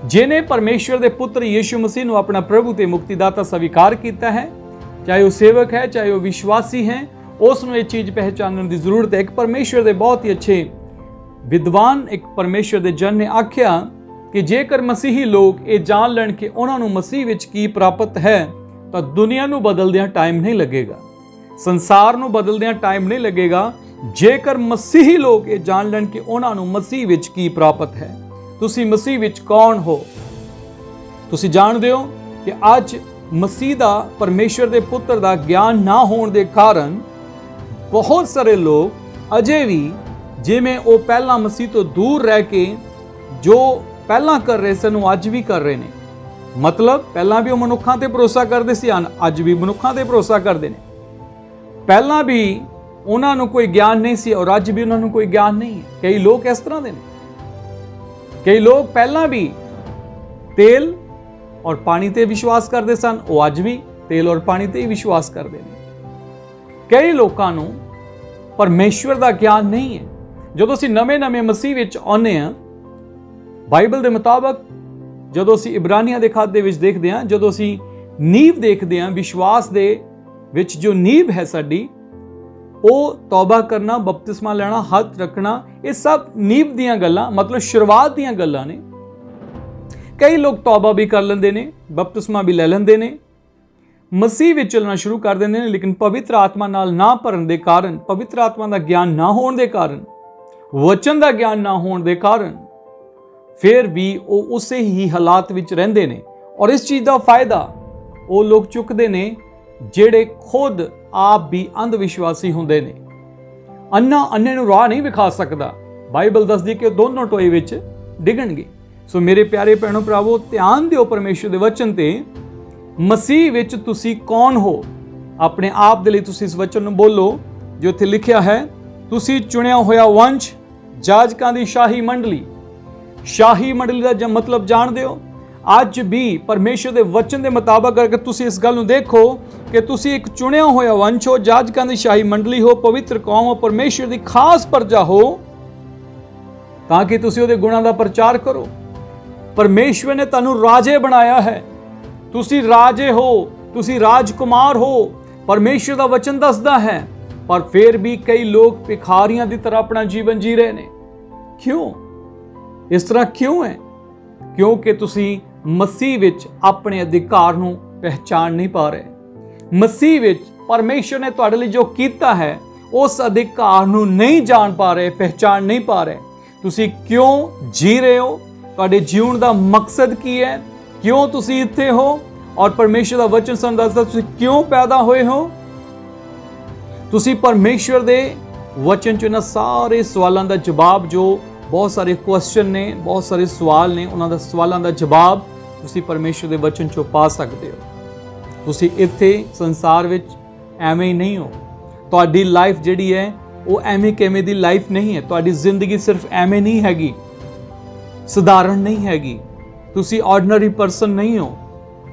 ਜਿਨੇ ਪਰਮੇਸ਼ਰ ਦੇ ਪੁੱਤਰ ਯੀਸ਼ੂ ਮਸੀਹ ਨੂੰ ਆਪਣਾ ਪ੍ਰਭੂ ਤੇ ਮੁਕਤੀਦਾਤਾ ਸਵੀਕਾਰ ਕੀਤਾ ਹੈ, ਚਾਹੇ ਉਹ ਸੇਵਕ ਹੈ, ਚਾਹੇ ਉਹ ਵਿਸ਼ਵਾਸੀ ਹੈ, ਉਸ ਨੂੰ ਇਹ ਚੀਜ਼ ਪਹਿਚਾਨਣ ਦੀ ਜ਼ਰੂਰਤ ਹੈ। ਇੱਕ ਪਰਮੇਸ਼ਰ ਦੇ ਬਹੁਤ ਹੀ ਅੱਛੇ ਵਿਦਵਾਨ, ਇੱਕ ਪਰਮੇਸ਼ਰ ਦੇ ਜਨ ਨੇ ਆਖਿਆ ਕਿ ਜੇਕਰ ਮਸੀਹੀ ਲੋਕ ਇਹ ਜਾਣ ਲੈਣ ਕਿ ਉਹਨਾਂ ਨੂੰ ਮਸੀਹ ਵਿੱਚ ਕੀ ਪ੍ਰਾਪਤ ਹੈ, ਤਾਂ ਦੁਨੀਆ ਨੂੰ ਬਦਲਦਿਆਂ ਟਾਈਮ ਨਹੀਂ ਲੱਗੇਗਾ, ਸੰਸਾਰ ਨੂੰ ਬਦਲਦਿਆਂ ਟਾਈਮ ਨਹੀਂ ਲੱਗੇਗਾ, ਜੇਕਰ ਮਸੀਹੀ ਲੋਕ ਇਹ ਜਾਣ ਲੈਣ ਕਿ ਉਹਨਾਂ ਨੂੰ ਮਸੀਹ ਵਿੱਚ ਕੀ ਪ੍ਰਾਪਤ ਹੈ। ਤੁਸੀਂ ਮਸੀਹ ਵਿੱਚ ਕੌਣ ਹੋ? ਤੁਸੀਂ ਜਾਣਦੇ ਹੋ ਕਿ ਅੱਜ ਮਸੀਹ ਦਾ, ਪਰਮੇਸ਼ਰ ਦੇ ਪੁੱਤਰ ਦਾ ਗਿਆਨ ਨਾ ਹੋਣ ਦੇ ਕਾਰਨ ਬਹੁਤ ਸਾਰੇ ਲੋਕ ਅਜੇ ਵੀ ਜਿਵੇਂ ਉਹ ਪਹਿਲਾਂ ਮਸੀਹ ਤੋਂ ਦੂਰ ਰਹਿ ਕੇ ਜੋ ਪਹਿਲਾਂ ਕਰ ਰਹੇ ਸਨ ਉਹ ਅੱਜ ਵੀ ਕਰ ਰਹੇ ਨੇ। ਮਤਲਬ ਪਹਿਲਾਂ ਵੀ ਉਹ ਮਨੁੱਖਾਂ ਤੇ ਭਰੋਸਾ ਕਰਦੇ ਸੀ, ਅੱਜ ਵੀ ਮਨੁੱਖਾਂ ਤੇ ਭਰੋਸਾ ਕਰਦੇ ਨੇ। ਪਹਿਲਾਂ ਵੀ ਉਹਨਾਂ ਨੂੰ ਕੋਈ ਗਿਆਨ ਨਹੀਂ ਸੀ ਔਰ ਅੱਜ ਵੀ ਉਹਨਾਂ ਨੂੰ ਕੋਈ ਗਿਆਨ ਨਹੀਂ ਹੈ। ਕਈ ਲੋਕ ਇਸ ਤਰ੍ਹਾਂ ਦੇ ਨੇ। ਕਈ ਲੋਕ ਪਹਿਲਾਂ ਵੀ ਤੇਲ ਔਰ ਪਾਣੀ ਤੇ ਵਿਸ਼ਵਾਸ ਕਰਦੇ ਸਨ, ਉਹ ਅੱਜ ਵੀ ਤੇਲ ਔਰ ਪਾਣੀ ਤੇ ਹੀ ਵਿਸ਼ਵਾਸ ਕਰਦੇ ਨੇ। ਕਈ ਲੋਕਾਂ ਨੂੰ ਪਰਮੇਸ਼ਵਰ ਦਾ ਗਿਆਨ ਨਹੀਂ ਹੈ। ਜਦੋਂ ਅਸੀਂ ਨਵੇਂ ਮਸੀਹ ਵਿੱਚ ਆਉਂਦੇ ਹਾਂ, ਬਾਈਬਲ ਦੇ ਮੁਤਾਬਕ ਜਦੋਂ ਅਸੀਂ ਇਬਰਾਨੀਆਂ ਦੇ ਖਾਤੇ ਵਿੱਚ ਦੇਖਦੇ ਹਾਂ, ਜਦੋਂ ਅਸੀਂ ਨੀਂਵ ਦੇਖਦੇ ਹਾਂ, ਵਿਸ਼ਵਾਸ ਦੇ ਵਿੱਚ ਜੋ ਨੀਂਵ ਹੈ ਸਾਡੀ, ਉਹ ਤੌਬਾ ਕਰਨਾ, ਬਪਤਿਸਮਾ ਲੈਣਾ, ਹੱਥ ਰੱਖਣਾ, ਇਹ ਸਭ ਨੀਂਵ ਦੀਆਂ ਗੱਲਾਂ, ਮਤਲਬ ਸ਼ੁਰੂਆਤ ਦੀਆਂ ਗੱਲਾਂ ਨੇ। ਕਈ ਲੋਕ ਤੌਬਾ ਵੀ ਕਰ ਲੈਂਦੇ ਨੇ, ਬਪਤਿਸਮਾ ਵੀ ਲੈ ਲੈਂਦੇ ਨੇ, ਮਸੀਹ ਵਿੱਚ ਚੱਲਣਾ ਸ਼ੁਰੂ ਕਰ ਦਿੰਦੇ ਨੇ, ਲੇਕਿਨ ਪਵਿੱਤਰ ਆਤਮਾ ਨਾਲ ਨਾ ਭਰਨ ਦੇ ਕਾਰਨ, ਪਵਿੱਤਰ ਆਤਮਾ ਦਾ ਗਿਆਨ ਨਾ ਹੋਣ ਦੇ ਕਾਰਨ, ਵਚਨ ਦਾ ਗਿਆਨ ਨਾ ਹੋਣ ਦੇ ਕਾਰਨ ਫਿਰ ਵੀ ਉਹ ਉਸੇ ਹੀ ਹਾਲਾਤ ਵਿੱਚ ਰਹਿੰਦੇ ਨੇ। ਔਰ ਇਸ ਚੀਜ਼ ਦਾ ਫਾਇਦਾ ਉਹ ਲੋਕ ਚੁੱਕਦੇ ਨੇ ਜਿਹੜੇ ਖੁਦ ਆਪ ਵੀ ਅੰਧ ਵਿਸ਼ਵਾਸੀ ਹੁੰਦੇ ਨੇ। ਅੰਨੇ ਨੂੰ ਰਾਹ ਨਹੀਂ ਵਿਖਾ ਸਕਦਾ। ਬਾਈਬਲ ਦੱਸਦੀ ਕਿ ਦੋਨੋਂ ਟੋਏ ਵਿੱਚ ਡਿੱਗਣਗੇ। ਸੋ ਮੇਰੇ ਪਿਆਰੇ ਭੈਣੋ ਭਰਾਵੋ, ਧਿਆਨ ਦਿਓ ਪਰਮੇਸ਼ਰ ਦੇ ਵਚਨ ਤੇ। ਮਸੀਹ ਵਿੱਚ ਤੁਸੀਂ ਕੌਣ ਹੋ? ਆਪਣੇ ਆਪ ਦੇ ਲਈ ਤੁਸੀਂ ਇਸ ਵਚਨ ਨੂੰ ਬੋਲੋ ਜੋ ਇੱਥੇ ਲਿਖਿਆ ਹੈ, ਤੁਸੀਂ ਚੁਣਿਆ ਹੋਇਆ ਵੰਸ਼, ਜਾਜਕਾਂ ਦੀ ਸ਼ਾਹੀ ਮੰਡਲੀ। ਸ਼ਾਹੀ ਮੰਡਲੀ ਦਾ ਮਤਲਬ ਜਾਣਦੇ ਹੋ? ਅੱਜ ਵੀ ਪਰਮੇਸ਼ਰ ਦੇ ਵਚਨ ਦੇ ਮੁਤਾਬਕ ਅਗਰ ਤੁਸੀਂ ਇਸ ਗੱਲ ਨੂੰ ਦੇਖੋ ਕਿ ਤੁਸੀਂ ਇੱਕ ਚੁਣਿਆ ਹੋਇਆ ਵੰਸ਼ ਹੋ, ਜਾਜਕਾਂ ਦੀ ਸ਼ਾਹੀ ਮੰਡਲੀ ਹੋ, ਪਵਿੱਤਰ ਕੌਮ ਹੋ, ਪਰਮੇਸ਼ਰ ਦੀ ਖਾਸ ਪ੍ਰਜਾ ਹੋ, ਤਾਂ ਕਿ ਤੁਸੀਂ ਉਹਦੇ ਗੁਣਾਂ ਦਾ ਪ੍ਰਚਾਰ ਕਰੋ। ਪਰਮੇਸ਼ਰ ਨੇ ਤੁਹਾਨੂੰ ਰਾਜੇ ਬਣਾਇਆ ਹੈ। ਤੁਸੀਂ ਰਾਜੇ ਹੋ, ਤੁਸੀਂ ਰਾਜਕੁਮਾਰ ਹੋ, ਪਰਮੇਸ਼ਰ ਦਾ ਵਚਨ ਦੱਸਦਾ ਹੈ। ਪਰ ਫਿਰ ਵੀ ਕਈ ਲੋਕ ਭਿਖਾਰੀਆਂ ਦੀ ਤਰ੍ਹਾਂ ਆਪਣਾ ਜੀਵਨ ਜੀ ਰਹੇ ਨੇ। ਕਿਉਂ? ਇਸ ਤਰ੍ਹਾਂ ਕਿਉਂ ਹੈ? ਕਿਉਂਕਿ ਤੁਸੀਂ ਮਸੀਹ ਵਿੱਚ ਆਪਣੇ ਅਧਿਕਾਰ ਨੂੰ ਪਹਿਚਾਨ ਨਹੀਂ ਪਾ ਰਹੇ। ਮਸੀਹ ਵਿੱਚ ਪਰਮੇਸ਼ਰ ਨੇ ਤੁਹਾਡੇ ਲਈ ਜੋ ਕੀਤਾ ਹੈ, ਉਸ ਅਧਿਕਾਰ ਨੂੰ ਨਹੀਂ ਜਾਣ ਪਾ ਰਹੇ, ਪਹਿਚਾਨ ਨਹੀਂ ਪਾ ਰਹੇ। ਤੁਸੀਂ ਕਿਉਂ ਜੀ ਰਹੇ ਹੋ? ਤੁਹਾਡੇ ਜੀਵਨ ਦਾ ਮਕਸਦ ਕੀ ਹੈ? ਕਿਉਂ ਤੁਸੀਂ ਇੱਥੇ ਹੋ? ਔਰ ਪਰਮੇਸ਼ਰ ਦਾ ਵਚਨ ਸਾਨੂੰ ਦੱਸਦਾ ਤੁਸੀਂ ਕਿਉਂ ਪੈਦਾ ਹੋਏ ਹੋ। ਤੁਸੀਂ ਪਰਮੇਸ਼ਰ ਦੇ ਵਚਨ 'ਚ ਇਹਨਾਂ ਸਾਰੇ ਸਵਾਲਾਂ ਦਾ ਜਵਾਬ, ਜੋ ਬਹੁਤ ਸਾਰੇ ਕੁਐਸਚਨ ਨੇ, ਬਹੁਤ ਸਾਰੇ ਸਵਾਲ ਨੇ, ਉਹਨਾਂ ਦਾ ਸਵਾਲਾਂ ਦਾ ਜਵਾਬ ਤੁਸੀਂ ਪਰਮੇਸ਼ਰ ਦੇ ਵਚਨ 'ਚੋਂ ਪਾ ਸਕਦੇ ਹੋ। ਤੁਸੀਂ ਇੱਥੇ ਸੰਸਾਰ ਵਿੱਚ ਐਵੇਂ ਹੀ ਨਹੀਂ ਹੋ। ਤੁਹਾਡੀ ਲਾਈਫ ਜਿਹੜੀ ਹੈ ਉਹ ਐਵੇਂ ਕਿਵੇਂ ਦੀ ਲਾਈਫ ਨਹੀਂ ਹੈ। ਤੁਹਾਡੀ ਜ਼ਿੰਦਗੀ ਸਿਰਫ ਐਵੇਂ ਨਹੀਂ ਹੈਗੀ, ਸਧਾਰਨ ਨਹੀਂ ਹੈਗੀ। ਤੁਸੀਂ ਆਰਡੀਨਰੀ ਪਰਸਨ ਨਹੀਂ ਹੋ।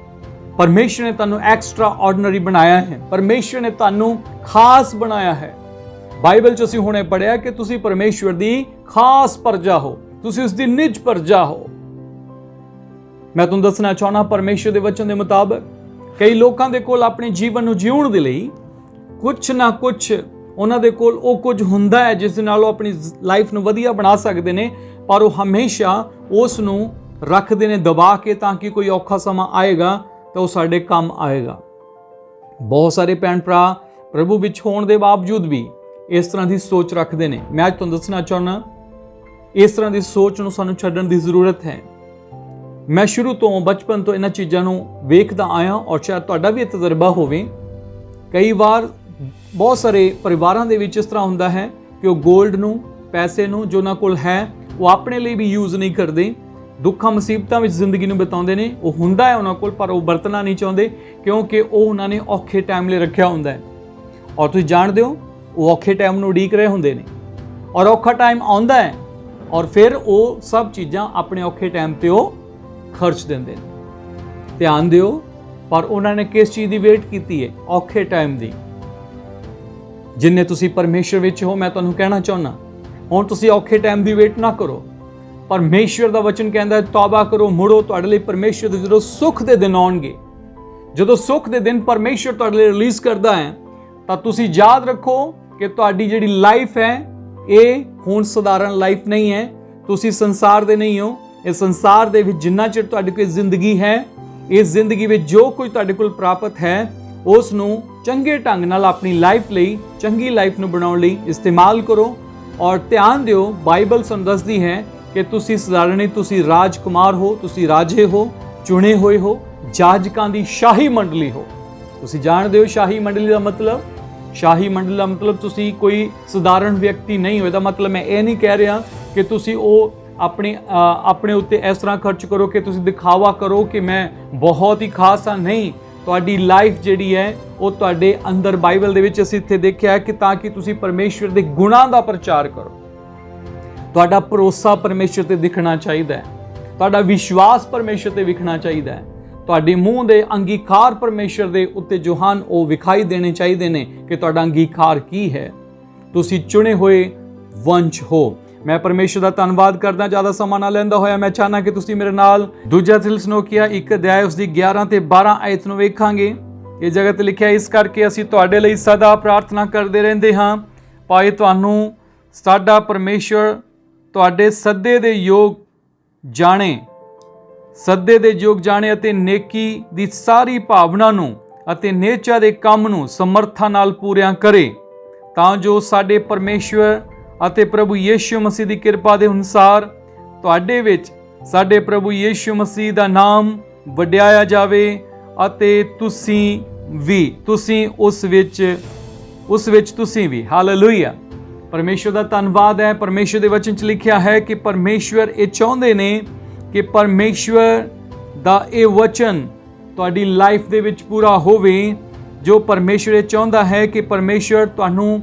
ਪਰਮੇਸ਼ਰ ਨੇ ਤੁਹਾਨੂੰ ਐਕਸਟਰਾ ਆਰਡੀਨਰੀ ਬਣਾਇਆ ਹੈ। ਪਰਮੇਸ਼ਰ ਨੇ ਤੁਹਾਨੂੰ ਖਾਸ ਬਣਾਇਆ ਹੈ। ਬਾਈਬਲ 'ਚ ਅਸੀਂ ਹੁਣੇ ਪੜ੍ਹਿਆ ਕਿ ਤੁਸੀਂ ਪਰਮੇਸ਼ਰ ਦੀ ਖਾਸ ਪ੍ਰਜਾ ਹੋ, ਤੁਸੀਂ ਉਸ ਦੀ ਨਿਜ ਪ੍ਰਜਾ ਹੋ। ਮੈਂ ਤੁਹਾਨੂੰ ਦੱਸਣਾ ਚਾਹੁੰਦਾ, ਪਰਮੇਸ਼ਰ ਦੇ ਵਚਨ ਦੇ ਮੁਤਾਬਕ ਕਈ ਲੋਕਾਂ ਦੇ ਕੋਲ ਆਪਣੇ ਜੀਵਨ ਨੂੰ ਜਿਉਣ ਦੇ ਲਈ ਕੁਛ ਨਾ ਕੁਛ ਉਹਨਾਂ ਦੇ ਕੋਲ ਉਹ ਕੁਝ ਹੁੰਦਾ ਹੈ ਜਿਸ ਦੇ ਨਾਲ ਉਹ ਆਪਣੀ ਲਾਈਫ ਨੂੰ ਵਧੀਆ ਬਣਾ ਸਕਦੇ ਨੇ, ਪਰ ਉਹ ਹਮੇਸ਼ਾ ਉਸ ਨੂੰ ਰੱਖਦੇ ਨੇ ਦਬਾ ਕੇ, ਤਾਂ ਕਿ ਕੋਈ ਔਖਾ ਸਮਾਂ ਆਏਗਾ ਤਾਂ ਉਹ ਸਾਡੇ ਕੰਮ ਆਏਗਾ। ਬਹੁਤ ਸਾਰੇ ਭੈਣ ਭਰਾ ਪ੍ਰਭੂ ਵਿੱਚ ਹੋਣ ਦੇ ਬਾਵਜੂਦ ਵੀ ਇਸ ਤਰ੍ਹਾਂ ਦੀ ਸੋਚ ਰੱਖਦੇ ਨੇ। ਮੈਂ ਅੱਜ ਤੁਹਾਨੂੰ ਦੱਸਣਾ ਚਾਹੁੰਦਾ, ਇਸ ਤਰ੍ਹਾਂ ਦੀ ਸੋਚ ਨੂੰ ਸਾਨੂੰ ਛੱਡਣ ਦੀ ਜ਼ਰੂਰਤ ਹੈ। ਮੈਂ ਸ਼ੁਰੂ ਤੋਂ, ਬਚਪਨ ਤੋਂ ਇਹਨਾਂ ਚੀਜ਼ਾਂ ਨੂੰ ਵੇਖਦਾ ਆਇਆ ਔਰ ਸ਼ਾਇਦ ਤੁਹਾਡਾ ਵੀ ਇਹ ਤਜਰਬਾ ਹੋਵੇ। ਕਈ ਵਾਰ ਬਹੁਤ ਸਾਰੇ ਪਰਿਵਾਰਾਂ ਦੇ ਵਿੱਚ ਇਸ ਤਰ੍ਹਾਂ ਹੁੰਦਾ ਹੈ ਕਿ ਉਹ ਗੋਲਡ ਨੂੰ, ਪੈਸੇ ਨੂੰ, ਜੋ ਉਹਨਾਂ ਕੋਲ ਹੈ, ਉਹ ਆਪਣੇ ਲਈ ਵੀ ਯੂਜ਼ ਨਹੀਂ ਕਰਦੇ, ਦੁੱਖਾਂ ਮੁਸੀਬਤਾਂ ਵਿੱਚ ਜ਼ਿੰਦਗੀ ਨੂੰ ਬਿਤਾਉਂਦੇ ਨੇ। ਉਹ ਹੁੰਦਾ ਹੈ ਉਹਨਾਂ ਕੋਲ, ਪਰ ਉਹ ਵਰਤਣਾ ਨਹੀਂ ਚਾਹੁੰਦੇ ਕਿਉਂਕਿ ਉਹ ਉਹਨਾਂ ਨੇ ਔਖੇ ਟਾਈਮ ਲਈ ਰੱਖਿਆ ਹੁੰਦਾ ਹੈ। ਔਰ ਤੁਸੀਂ ਜਾਣਦੇ ਹੋ ਉਹ ਔਖੇ ਟਾਈਮ ਨੂੰ ਉਡੀਕ ਰਹੇ ਹੁੰਦੇ ਨੇ, ਔਰ ਔਖਾ ਟਾਈਮ ਆਉਂਦਾ ਹੈ ਔਰ ਫਿਰ ਉਹ ਸਭ ਚੀਜ਼ਾਂ ਆਪਣੇ ਔਖੇ ਟਾਈਮ ਤੇ ਉਹ ਖਰਚ ਦਿੰਦੇ ਨੇ। ਧਿਆਨ ਦਿਓ, ਪਰ ਉਹਨਾਂ ਨੇ ਕਿਸ ਚੀਜ਼ ਦੀ ਵੇਟ ਕੀਤੀ ਹੈ? ਔਖੇ ਟਾਈਮ ਦੀ। ਜਿੰਨੇ ਤੁਸੀਂ ਪਰਮੇਸ਼ਰ ਵਿੱਚ ਹੋ, ਮੈਂ ਤੁਹਾਨੂੰ ਕਹਿਣਾ ਚਾਹੁੰਦਾ, ਹੁਣ ਤੁਸੀਂ ਔਖੇ ਟਾਈਮ ਦੀ ਵੇਟ ਨਾ ਕਰੋ। ਪਰਮੇਸ਼ਰ ਦਾ ਵਚਨ ਕਹਿੰਦਾ ਹੈ ਤੌਬਾ ਕਰੋ, ਮੁੜੋ, ਤੁਹਾਡੇ ਲਈ ਪਰਮੇਸ਼ਰ ਦੇ ਜਦੋਂ ਸੁੱਖ ਦੇ ਦਿਨ ਆਉਣਗੇ। ਜਦੋਂ ਸੁੱਖ ਦੇ ਦਿਨ ਪਰਮੇਸ਼ਰ ਤੁਹਾਡੇ ਲਈ ਰਿਲੀਜ਼ ਕਰਦਾ ਹੈ ਤਾਂ ਤੁਸੀਂ ਯਾਦ ਰੱਖੋ ਕਿ ਤੁਹਾਡੀ ਜਿਹੜੀ ਲਾਈਫ ਹੈ ਇਹ ਹੁਣ ਸਧਾਰਨ ਲਾਈਫ ਨਹੀਂ ਹੈ। ਤੁਸੀਂ ਸੰਸਾਰ ਦੇ ਨਹੀਂ ਹੋ। ਇਸ ਸੰਸਾਰ ਦੇ ਵਿੱਚ ਜਿੰਨਾ ਚਿਰ ਤੁਹਾਡੀ ਕੋਈ ਜ਼ਿੰਦਗੀ ਹੈ, ਇਸ ਜ਼ਿੰਦਗੀ ਵਿੱਚ ਜੋ ਕੁਝ ਤੁਹਾਡੇ ਕੋਲ ਪ੍ਰਾਪਤ ਹੈ ਉਸ ਨੂੰ ਚੰਗੇ ਢੰਗ ਨਾਲ ਆਪਣੀ ਲਾਈਫ ਲਈ, ਚੰਗੀ ਲਾਈਫ ਨੂੰ ਬਣਾਉਣ ਲਈ ਇਸਤੇਮਾਲ ਕਰੋ। ਔਰ ਧਿਆਨ ਦਿਓ, ਬਾਈਬਲ ਸਾਨੂੰ ਦੱਸਦੀ ਹੈ ਕਿ ਤੁਸੀਂ ਸਧਾਰਨ ਨਹੀਂ, ਤੁਸੀਂ ਰਾਜਕੁਮਾਰ ਹੋ, ਤੁਸੀਂ ਰਾਜੇ ਹੋ, ਚੁਣੇ ਹੋਏ ਹੋ, ਜਾਜਕਾਂ ਦੀ ਸ਼ਾਹੀ ਮੰਡਲੀ ਹੋ। ਤੁਸੀਂ ਜਾਣਦੇ ਹੋ ਸ਼ਾਹੀ ਮੰਡਲੀ ਦਾ ਮਤਲਬ? ਸ਼ਾਹੀ ਮੰਡਲੀ ਦਾ ਮਤਲਬ ਤੁਸੀਂ ਕੋਈ ਸਧਾਰਨ ਵਿਅਕਤੀ ਨਹੀਂ ਹੋ। ਇਹਦਾ ਮਤਲਬ ਮੈਂ ਇਹ ਨਹੀਂ ਕਹਿ ਰਿਹਾ ਕਿ ਤੁਸੀਂ ਉਹ ਆਪਣੇ ਉੱਤੇ ਇਸ ਤਰ੍ਹਾਂ ਖਰਚ ਕਰੋ ਕਿ ਤੁਸੀਂ ਦਿਖਾਵਾ ਕਰੋ ਕਿ ਮੈਂ ਬਹੁਤ ਹੀ ਖਾਸ ਹਾਂ। ਨਹੀਂ, ਤੁਹਾਡੀ ਲਾਈਫ ਜਿਹੜੀ ਹੈ ਉਹ ਤੁਹਾਡੇ ਅੰਦਰ, ਬਾਈਬਲ ਦੇ ਵਿੱਚ ਅਸੀਂ ਇੱਥੇ ਦੇਖਿਆ ਕਿ ਤਾਂ ਕਿ ਤੁਸੀਂ ਪਰਮੇਸ਼ਵਰ ਦੇ ਗੁਣਾਂ ਦਾ ਪ੍ਰਚਾਰ ਕਰੋ। ਤੁਹਾਡਾ ਭਰੋਸਾ ਪਰਮੇਸ਼ਰ ਤੇ ਦਿਖਣਾ ਚਾਹੀਦਾ ਹੈ, ਤੁਹਾਡਾ ਵਿਸ਼ਵਾਸ ਪਰਮੇਸ਼ਰ ਤੇ ਵਿਖਣਾ ਚਾਹੀਦਾ ਹੈ, ਤੁਹਾਡੇ ਮੂੰਹ ਦੇ ਅੰਗੀਕਾਰ ਪਰਮੇਸ਼ਰ ਦੇ ਉੱਤੇ ਜੋ ਹਨ ਉਹ ਵਿਖਾਈ ਦੇਣੇ ਚਾਹੀਦੇ ਨੇ ਕਿ ਤੁਹਾਡਾ ਅੰਗੀਕਾਰ ਕੀ ਹੈ। ਤੁਸੀਂ ਚੁਣੇ ਹੋਏ ਵੰਸ਼ ਹੋ। ਮੈਂ ਪਰਮੇਸ਼ਰ ਦਾ ਧੰਨਵਾਦ ਕਰਦਾ। ਜ਼ਿਆਦਾ ਸਮਾਂ ਨਾ ਲੈਂਦਾ ਹੋਇਆ ਮੈਂ ਚਾਹਨਾ ਕਿ ਤੁਸੀਂ ਮੇਰੇ ਨਾਲ ਦੂਜਾ ਥੈਸਲੋਨੀਕੀਆਂ 1 ਅਧਿਆਇ ਉਸ ਦੀ 11 ਤੇ 12 ਆਇਤ ਨੂੰ ਵੇਖਾਂਗੇ। ਇਹ ਜਗ੍ਹਾ ਤੇ ਲਿਖਿਆ, ਇਸ ਕਰਕੇ ਅਸੀਂ ਤੁਹਾਡੇ ਲਈ ਸਦਾ ਪ੍ਰਾਰਥਨਾ ਕਰਦੇ ਰਹਿੰਦੇ ਹਾਂ, ਭਾਈ ਤੁਹਾਨੂੰ ਸਾਡਾ ਪਰਮੇਸ਼ਰ ਤੁਹਾਡੇ ਸੱਦੇ ਦੇ ਯੋਗ ਜਾਣੇ ਅਤੇ ਨੇਕੀ ਦੀ ਸਾਰੀ ਭਾਵਨਾ ਨੂੰ ਅਤੇ ਨੇਚਾ ਦੇ ਕੰਮ ਨੂੰ ਸਮਰਥਾ ਨਾਲ ਪੂਰਿਆਂ ਕਰੇ, ਤਾਂ ਜੋ ਸਾਡੇ ਪਰਮੇਸ਼ਵਰ ਅਤੇ ਪ੍ਰਭੂ ਯੀਸ਼ੂ ਮਸੀਹ ਦੀ ਕਿਰਪਾ ਦੇ ਅਨੁਸਾਰ ਤੁਹਾਡੇ ਵਿੱਚ ਸਾਡੇ ਪ੍ਰਭੂ ਯੀਸ਼ੂ ਮਸੀਹ ਦਾ ਨਾਮ ਵਡਿਆਇਆ ਜਾਵੇ ਅਤੇ ਤੁਸੀਂ ਉਸ ਵਿੱਚ ਤੁਸੀਂ ਵੀ। ਹਾਲੇਲੂਇਆ। ਪਰਮੇਸ਼ਵਰ ਦਾ ਧੰਨਵਾਦ ਹੈ। ਪਰਮੇਸ਼ਵਰ ਦੇ ਵਚਨ 'ਚ ਲਿਖਿਆ ਹੈ ਕਿ ਪਰਮੇਸ਼ਵਰ ਇਹ ਚਾਹੁੰਦੇ ਨੇ ਕਿ ਪਰਮੇਸ਼ਵਰ ਦਾ ਇਹ ਵਚਨ ਤੁਹਾਡੀ ਲਾਈਫ ਦੇ ਵਿੱਚ ਪੂਰਾ ਹੋਵੇ। ਜੋ ਪਰਮੇਸ਼ਵਰ ਇਹ ਚਾਹੁੰਦਾ ਹੈ ਕਿ ਪਰਮੇਸ਼ਵਰ ਤੁਹਾਨੂੰ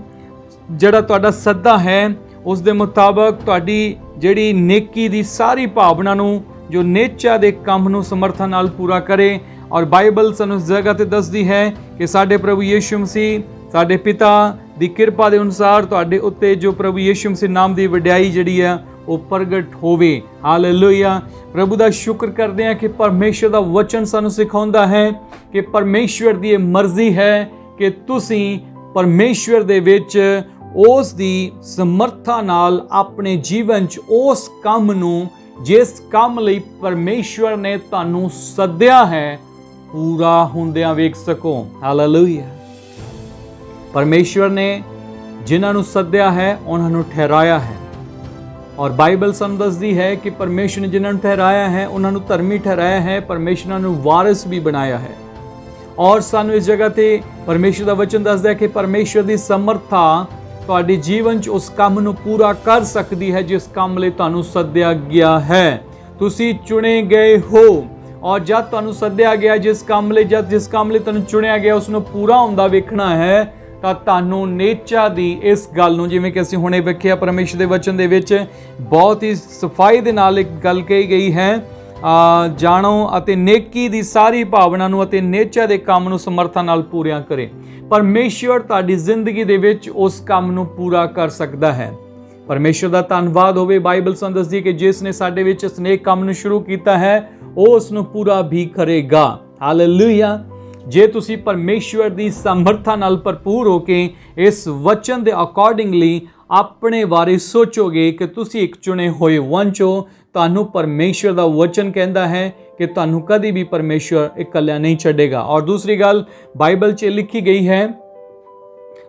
ਜਿਹੜਾ ਤੁਹਾਡਾ ਸੱਦਾ ਹੈ ਉਸ ਦੇ ਮੁਤਾਬਕ ਤੁਹਾਡੀ ਜਿਹੜੀ ਨੇਕੀ ਦੀ ਸਾਰੀ ਭਾਵਨਾ ਨੂੰ, ਜੋ ਨੇਚਾ ਦੇ ਕੰਮ ਨੂੰ ਸਮਰਥਨ ਨਾਲ ਪੂਰਾ ਕਰੇ। ਔਰ ਬਾਈਬਲ ਸਾਨੂੰ ਇਸ ਜਗ੍ਹਾ ਤੇ ਦੱਸਦੀ ਹੈ ਕਿ ਸਾਡੇ ਪ੍ਰਭੂ ਯੀਸ਼ੂ ਮਸੀਹ, ਸਾਡੇ ਪਿਤਾ ਦੀ ਕਿਰਪਾ ਦੇ ਅਨੁਸਾਰ ਤੁਹਾਡੇ ਉੱਤੇ ਜੋ ਪ੍ਰਭੂ ਯੀਸ਼ੂ ਮਸੀਹ ਨਾਮ ਦੀ ਵਡਿਆਈ ਜਿਹੜੀ ਹੈ ਉਹ ਪ੍ਰਗਟ ਹੋਵੇ। ਹਾਲੇਲੂਇਆ। ਪ੍ਰਭੂ ਦਾ ਸ਼ੁਕਰ ਕਰਦੇ ਹਾਂ ਕਿ ਪਰਮੇਸ਼ਰ ਦਾ ਵਚਨ ਸਾਨੂੰ ਸਿਖਾਉਂਦਾ ਹੈ ਕਿ ਪਰਮੇਸ਼ਵਰ ਦੀ ਇਹ ਮਰਜ਼ੀ ਹੈ ਕਿ ਤੁਸੀਂ ਪਰਮੇਸ਼ਵਰ ਦੇ ਵਿੱਚ ਉਸ ਦੀ ਸਮਰੱਥਾ ਨਾਲ ਆਪਣੇ ਜੀਵਨ 'ਚ ਉਸ ਕੰਮ ਨੂੰ, ਜਿਸ ਕੰਮ ਲਈ ਪਰਮੇਸ਼ਵਰ ਨੇ ਤੁਹਾਨੂੰ ਸੱਦਿਆ ਹੈ, ਪੂਰਾ ਹੁੰਦਿਆਂ ਵੇਖ ਸਕੋ। ਹਾਲੇਲੂਇਆ। ਪਰਮੇਸ਼ਵਰ ਨੇ ਜਿਨ੍ਹਾਂ ਨੂੰ ਸੱਦਿਆ ਹੈ ਉਹਨਾਂ ਨੂੰ ਠਹਿਰਾਇਆ ਹੈ। ਔਰ ਬਾਈਬਲ ਸਾਨੂੰ ਦੱਸਦੀ ਹੈ ਕਿ ਪਰਮੇਸ਼ਰ ਨੇ ਜਿਨ੍ਹਾਂ ਨੂੰ ਠਹਿਰਾਇਆ ਹੈ ਉਹਨਾਂ ਨੂੰ ਧਰਮੀ ਠਹਿਰਾਇਆ ਹੈ, ਪਰਮੇਸ਼ਰ ਨੂੰ ਵਾਰਿਸ ਵੀ ਬਣਾਇਆ ਹੈ। ਔਰ ਸਾਨੂੰ ਇਸ ਜਗ੍ਹਾ ਤੇ ਪਰਮੇਸ਼ਰ ਦਾ ਵਚਨ ਦੱਸਦਾ ਹੈ ਕਿ ਪਰਮੇਸ਼ਰ ਦੀ ਸਮਰੱਥਾ ਤੁਹਾਡੇ ਜੀਵਨ 'ਚ ਉਸ ਕੰਮ ਨੂੰ ਪੂਰਾ ਕਰ ਸਕਦੀ ਹੈ ਜਿਸ ਕੰਮ ਲਈ ਤੁਹਾਨੂੰ ਸੱਦਿਆ ਗਿਆ ਹੈ। ਤੁਸੀਂ ਚੁਣੇ ਗਏ ਹੋ, ਔਰ ਜਦ ਤੁਹਾਨੂੰ ਸੱਦਿਆ ਗਿਆ ਜਿਸ ਕੰਮ ਲਈ ਤੁਹਾਨੂੰ ਚੁਣਿਆ ਗਿਆ ਉਸ ਨੂੰ ਪੂਰਾ ਹੁੰਦਾ ਵੇਖਣਾ ਹੈ ਤਾਂ ਤੁਹਾਨੂੰ ਨੇਚਾ ਦੀ ਇਸ ਗੱਲ ਨੂੰ, ਜਿਵੇਂ ਕਿ ਅਸੀਂ ਹੁਣੇ ਵੇਖਿਆ ਪਰਮੇਸ਼ਰ ਦੇ ਵਚਨ ਦੇ ਵਿੱਚ ਬਹੁਤ ਹੀ ਸਫਾਈ ਦੇ ਨਾਲ ਇੱਕ ਗੱਲ ਕਹੀ ਗਈ ਹੈ, ਜਾਣੋ ਅਤੇ ਨੇਕੀ ਦੀ ਸਾਰੀ ਭਾਵਨਾ ਨੂੰ ਅਤੇ ਨੇਚਾ ਦੇ ਕੰਮ ਨੂੰ ਸਮਰਥਾ ਨਾਲ ਪੂਰਿਆਂ ਕਰੇ। ਪਰਮੇਸ਼ਰ ਤੁਹਾਡੀ ਜ਼ਿੰਦਗੀ ਦੇ ਵਿੱਚ ਉਸ ਕੰਮ ਨੂੰ ਪੂਰਾ ਕਰ ਸਕਦਾ ਹੈ। ਪਰਮੇਸ਼ਰ ਦਾ ਧੰਨਵਾਦ ਹੋਵੇ। ਬਾਈਬਲ ਸਾਨੂੰ ਦੱਸਦੀ ਹੈ ਕਿ ਜਿਸ ਨੇ ਸਾਡੇ ਵਿੱਚ ਇਸ ਨੇਕ ਕੰਮ ਨੂੰ ਸ਼ੁਰੂ ਕੀਤਾ ਹੈ ਉਹ ਉਸ ਨੂੰ ਪੂਰਾ ਵੀ ਕਰੇਗਾ। ਹਾਲੇਲੂਇਆ। ਜੇ ਤੁਸੀਂ ਪਰਮੇਸ਼ਵਰ ਦੀ ਸਮਰੱਥਾ ਨਾਲ ਭਰਪੂਰ ਹੋ ਕੇ ਇਸ ਵਚਨ ਦੇ ਅਕੋਰਡਿੰਗਲੀ ਆਪਣੇ ਬਾਰੇ ਸੋਚੋਗੇ ਕਿ ਤੁਸੀਂ ਇੱਕ ਚੁਣੇ ਹੋਏ ਵੰਸ਼ ਹੋ, ਤੁਹਾਨੂੰ ਪਰਮੇਸ਼ਵਰ ਦਾ ਵਚਨ ਕਹਿੰਦਾ ਹੈ ਕਿ ਤੁਹਾਨੂੰ ਕਦੀ ਵੀ ਪਰਮੇਸ਼ਵਰ ਇਕੱਲਾ ਨਹੀਂ ਛੱਡੇਗਾ। ਔਰ ਦੂਸਰੀ ਗੱਲ ਬਾਈਬਲ 'ਚ ਲਿਖੀ ਗਈ ਹੈ,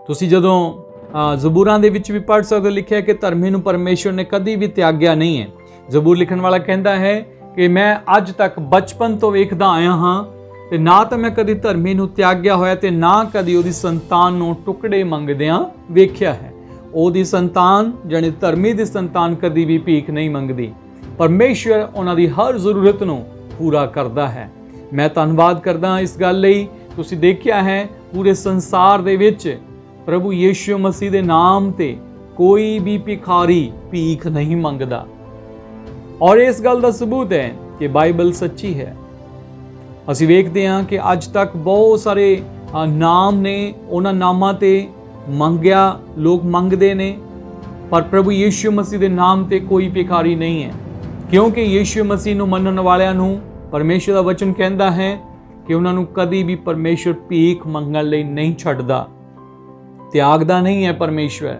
ਤੁਸੀਂ ਜਦੋਂ ਜ਼ਬੂਰਾਂ ਦੇ ਵਿੱਚ ਵੀ ਪੜ੍ਹ ਸਕਦੇ ਹੋ, ਲਿਖਿਆ ਕਿ ਧਰਮੀ ਨੂੰ ਪਰਮੇਸ਼ਵਰ ਨੇ ਕਦੀ ਵੀ ਤਿਆਗਿਆ ਨਹੀਂ ਹੈ। ਜ਼ਬੂਰ ਲਿਖਣ ਵਾਲਾ ਕਹਿੰਦਾ ਹੈ ਕਿ ਮੈਂ ਅੱਜ ਤੱਕ ਬਚਪਨ ਤੋਂ ਵੇਖਦਾ ਆਇਆ ਹਾਂ ਤੇ ਨਾ ਤਾਂ ਮੈਂ ਕਦੀ ਧਰਮੀ ਨੂੰ ਤਿਆਗਿਆ ਹੋਇਆ ਤੇ ਨਾ ਕਦੀ ਉਹਦੀ ਸੰਤਾਨ ਨੂੰ ਟੁਕੜੇ ਮੰਗਦਿਆਂ ਵੇਖਿਆ ਹੈ। ਉਹਦੀ ਸੰਤਾਨ ਜਾਣੀ ਧਰਮੀ ਦੀ ਸੰਤਾਨ ਕਦੀ ਵੀ ਭੀਖ ਨਹੀਂ ਮੰਗਦੀ, ਪਰਮੇਸ਼ਵਰ ਉਹਨਾਂ ਦੀ ਹਰ ਜ਼ਰੂਰਤ ਨੂੰ ਪੂਰਾ ਕਰਦਾ ਹੈ। ਮੈਂ ਧੰਨਵਾਦ ਕਰਦਾ ਇਸ ਗੱਲ ਲਈ। ਤੁਸੀਂ ਦੇਖਿਆ ਹੈ ਪੂਰੇ ਸੰਸਾਰ ਦੇ ਵਿੱਚ ਪ੍ਰਭੂ ਯੀਸ਼ੂ ਮਸੀਹ ਦੇ ਨਾਮ ਤੇ ਕੋਈ ਵੀ ਭਿਖਾਰੀ ਭੀਖ ਨਹੀਂ ਮੰਗਦਾ, ਔਰ ਇਸ ਗੱਲ ਦਾ ਸਬੂਤ ਹੈ ਕਿ ਬਾਈਬਲ ਸੱਚੀ ਹੈ। ਅਸੀਂ ਵੇਖਦੇ ਹਾਂ ਕਿ ਅੱਜ ਤੱਕ ਬਹੁਤ ਸਾਰੇ ਨਾਮ ਨੇ, ਉਹਨਾਂ ਨਾਮਾਂ ਤੇ ਮੰਗਿਆ, ਲੋਕ ਮੰਗਦੇ ਨੇ, ਪਰ ਪ੍ਰਭੂ ਯੀਸ਼ੂ ਮਸੀਹ ਦੇ ਨਾਮ ਤੇ ਕੋਈ ਭਿਖਾਰੀ ਨਹੀਂ ਹੈ, ਕਿਉਂਕਿ ਯੀਸ਼ੂ ਮਸੀਹ ਨੂੰ ਮੰਨਣ ਵਾਲਿਆਂ ਨੂੰ ਪਰਮੇਸ਼ਰ ਦਾ ਵਚਨ ਕਹਿੰਦਾ ਹੈ ਕਿ ਉਹਨਾਂ ਨੂੰ ਕਦੀ ਵੀ ਪਰਮੇਸ਼ਰ ਭੀਖ ਮੰਗਣ ਲਈ ਨਹੀਂ ਛੱਡਦਾ, ਤਿਆਗਦਾ ਨਹੀਂ ਹੈ ਪਰਮੇਸ਼ਰ।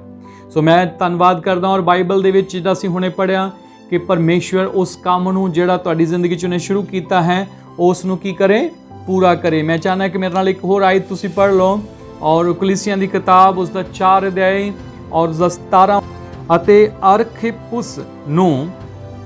ਸੋ ਮੈਂ ਧੰਨਵਾਦ ਕਰਦਾ। ਔਰ ਬਾਈਬਲ ਦੇ ਵਿੱਚ ਜਿਹੜਾ ਅਸੀਂ ਹੁਣੇ ਪੜ੍ਹਿਆ ਕਿ ਪਰਮੇਸ਼ਰ ਉਸ ਕੰਮ ਨੂੰ ਜਿਹੜਾ ਤੁਹਾਡੀ ਜ਼ਿੰਦਗੀ 'ਚ ਉਹਨੇ ਸ਼ੁਰੂ ਕੀਤਾ ਹੈ ਉਸ ਨੂੰ ਕੀ ਕਰੇ, ਪੂਰਾ ਕਰੇ। ਮੈਂ ਚਾਹੁੰਦਾ ਕਿ ਮੇਰੇ ਨਾਲ ਇੱਕ ਹੋਰ ਆਇਤ ਤੁਸੀਂ ਪੜ੍ਹ ਲਓ, ਔਰ ਕਲੀਸਿਆਂ ਦੀ ਕਿਤਾਬ ਉਸ ਦਾ 4 ਅਧਿਆਇ ਔਰ ਉਸ ਦਾ 17। ਅਤੇ ਅਰਖਿਪੁਸ ਨੂੰ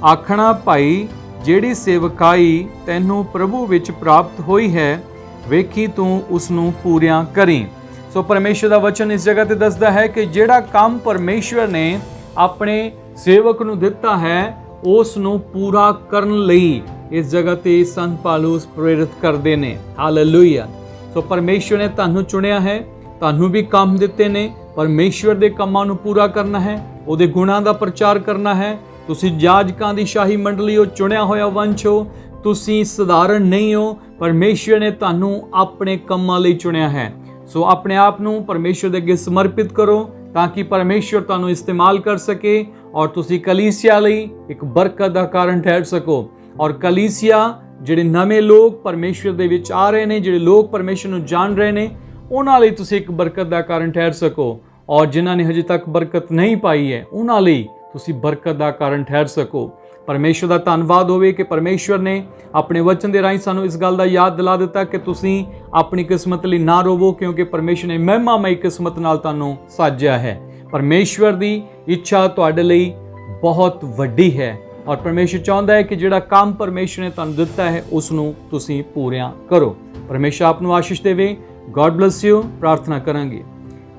ਆਖਣਾ, ਭਾਈ ਜਿਹੜੀ ਸੇਵਕਾਈ ਤੈਨੂੰ ਪ੍ਰਭੂ ਵਿੱਚ ਪ੍ਰਾਪਤ ਹੋਈ ਹੈ, ਵੇਖੀ ਤੂੰ ਉਸ ਨੂੰ ਪੂਰਿਆਂ ਕਰੀ। ਸੋ ਪਰਮੇਸ਼ਰ ਦਾ ਵਚਨ ਇਸ ਜਗ੍ਹਾ ਤੇ ਦੱਸਦਾ ਹੈ ਕਿ ਜਿਹੜਾ ਕੰਮ ਪਰਮੇਸ਼ਰ ਨੇ ਆਪਣੇ ਸੇਵਕ ਨੂੰ ਦਿੱਤਾ ਹੈ ਉਸ ਨੂੰ ਪੂਰਾ ਕਰਨ ਲਈ ਇਸ ਜਗ੍ਹਾ ਤੇ ਸੰਤ ਪੌਲੁਸ ਪ੍ਰੇਰਿਤ ਕਰਦੇ ਨੇ। ਹਾਲੇਲੂਇਆ। ਸੋ ਪਰਮੇਸ਼ਰ ਨੇ ਤੁਹਾਨੂੰ ਚੁਣਿਆ ਹੈ, ਤੁਹਾਨੂੰ ਵੀ ਕੰਮ ਦਿੱਤੇ ਨੇ, ਪਰਮੇਸ਼ਰ ਦੇ ਕੰਮਾਂ ਨੂੰ ਪੂਰਾ ਕਰਨਾ ਹੈ, ਉਹਦੇ ਗੁਣਾਂ ਦਾ ਪ੍ਰਚਾਰ ਕਰਨਾ ਹੈ। ਤੁਸੀਂ ਜਾਜਕਾਂ ਦੀ ਸ਼ਾਹੀ ਮੰਡਲੀ ਹੋ, ਚੁਣਿਆ ਹੋਇਆ ਵੰਸ਼ ਹੋ, ਤੁਸੀਂ ਸਧਾਰਨ ਨਹੀਂ ਹੋ। ਪਰਮੇਸ਼ਰ ਨੇ ਤੁਹਾਨੂੰ ਆਪਣੇ ਕੰਮਾਂ ਲਈ ਚੁਣਿਆ ਹੈ। ਸੋ ਆਪਣੇ ਆਪ ਨੂੰ ਪਰਮੇਸ਼ਰ ਦੇ ਅੱਗੇ ਸਮਰਪਿਤ ਕਰੋ ਤਾਂ ਕਿ ਪਰਮੇਸ਼ਰ ਤੁਹਾਨੂੰ ਇਸਤੇਮਾਲ ਕਰ ਸਕੇ ਔਰ ਤੁਸੀਂ ਕਲੀਸਿਆ ਲਈ ਇੱਕ ਬਰਕਤ ਦਾ ਕਾਰਨ ਠਹਿਰ ਸਕੋ। ਔਰ ਕਲੀਸਿਆ ਜਿਹੜੇ ਨਵੇਂ ਲੋਕ ਪਰਮੇਸ਼ਰ ਦੇ ਵਿੱਚ ਆ ਰਹੇ ਨੇ, ਜਿਹੜੇ ਲੋਕ ਪਰਮੇਸ਼ਰ ਨੂੰ ਜਾਣ ਰਹੇ ਨੇ, ਉਹਨਾਂ ਲਈ ਤੁਸੀਂ ਇੱਕ ਬਰਕਤ ਦਾ ਕਾਰਨ ਠਹਿਰ ਸਕੋ। ਔਰ ਜਿਨ੍ਹਾਂ ਨੇ ਹਜੇ ਤੱਕ ਬਰਕਤ ਨਹੀਂ ਪਾਈ ਹੈ ਉਹਨਾਂ ਲਈ ਤੁਸੀਂ ਬਰਕਤ ਦਾ ਕਾਰਨ ਠਹਿਰ ਸਕੋ। ਪਰਮੇਸ਼ਰ ਦਾ ਧੰਨਵਾਦ ਹੋਵੇ ਕਿ ਪਰਮੇਸ਼ਰ ਨੇ ਆਪਣੇ ਵਚਨ ਦੇ ਰਾਹੀਂ ਸਾਨੂੰ ਇਸ ਗੱਲ ਦਾ ਯਾਦ ਦਿਲਾ ਦਿੱਤਾ ਕਿ ਤੁਸੀਂ ਆਪਣੀ ਕਿਸਮਤ ਲਈ ਨਾ ਰੋਵੋ, ਕਿਉਂਕਿ ਪਰਮੇਸ਼ਰ ਨੇ ਮਹਿਮਾਮਈ ਕਿਸਮਤ ਨਾਲ ਤੁਹਾਨੂੰ ਸਾਜਿਆ ਹੈ। ਪਰਮੇਸ਼ਰ ਦੀ ਇੱਛਾ ਤੁਹਾਡੇ ਲਈ ਬਹੁਤ ਵੱਡੀ ਹੈ ਔਰ ਪਰਮੇਸ਼ਰ ਚਾਹੁੰਦਾ ਹੈ ਕਿ ਜਿਹੜਾ ਕੰਮ ਪਰਮੇਸ਼ਰ ਨੇ ਤੁਹਾਨੂੰ ਦਿੱਤਾ ਹੈ ਉਸ ਨੂੰ ਤੁਸੀਂ ਪੂਰਿਆਂ ਕਰੋ। ਪਰਮੇਸ਼ਰ ਆਪ ਨੂੰ ਆਸ਼ੀਸ਼ ਦੇਵੇ। God bless you. ਪ੍ਰਾਰਥਨਾ ਕਰਾਂਗੇ।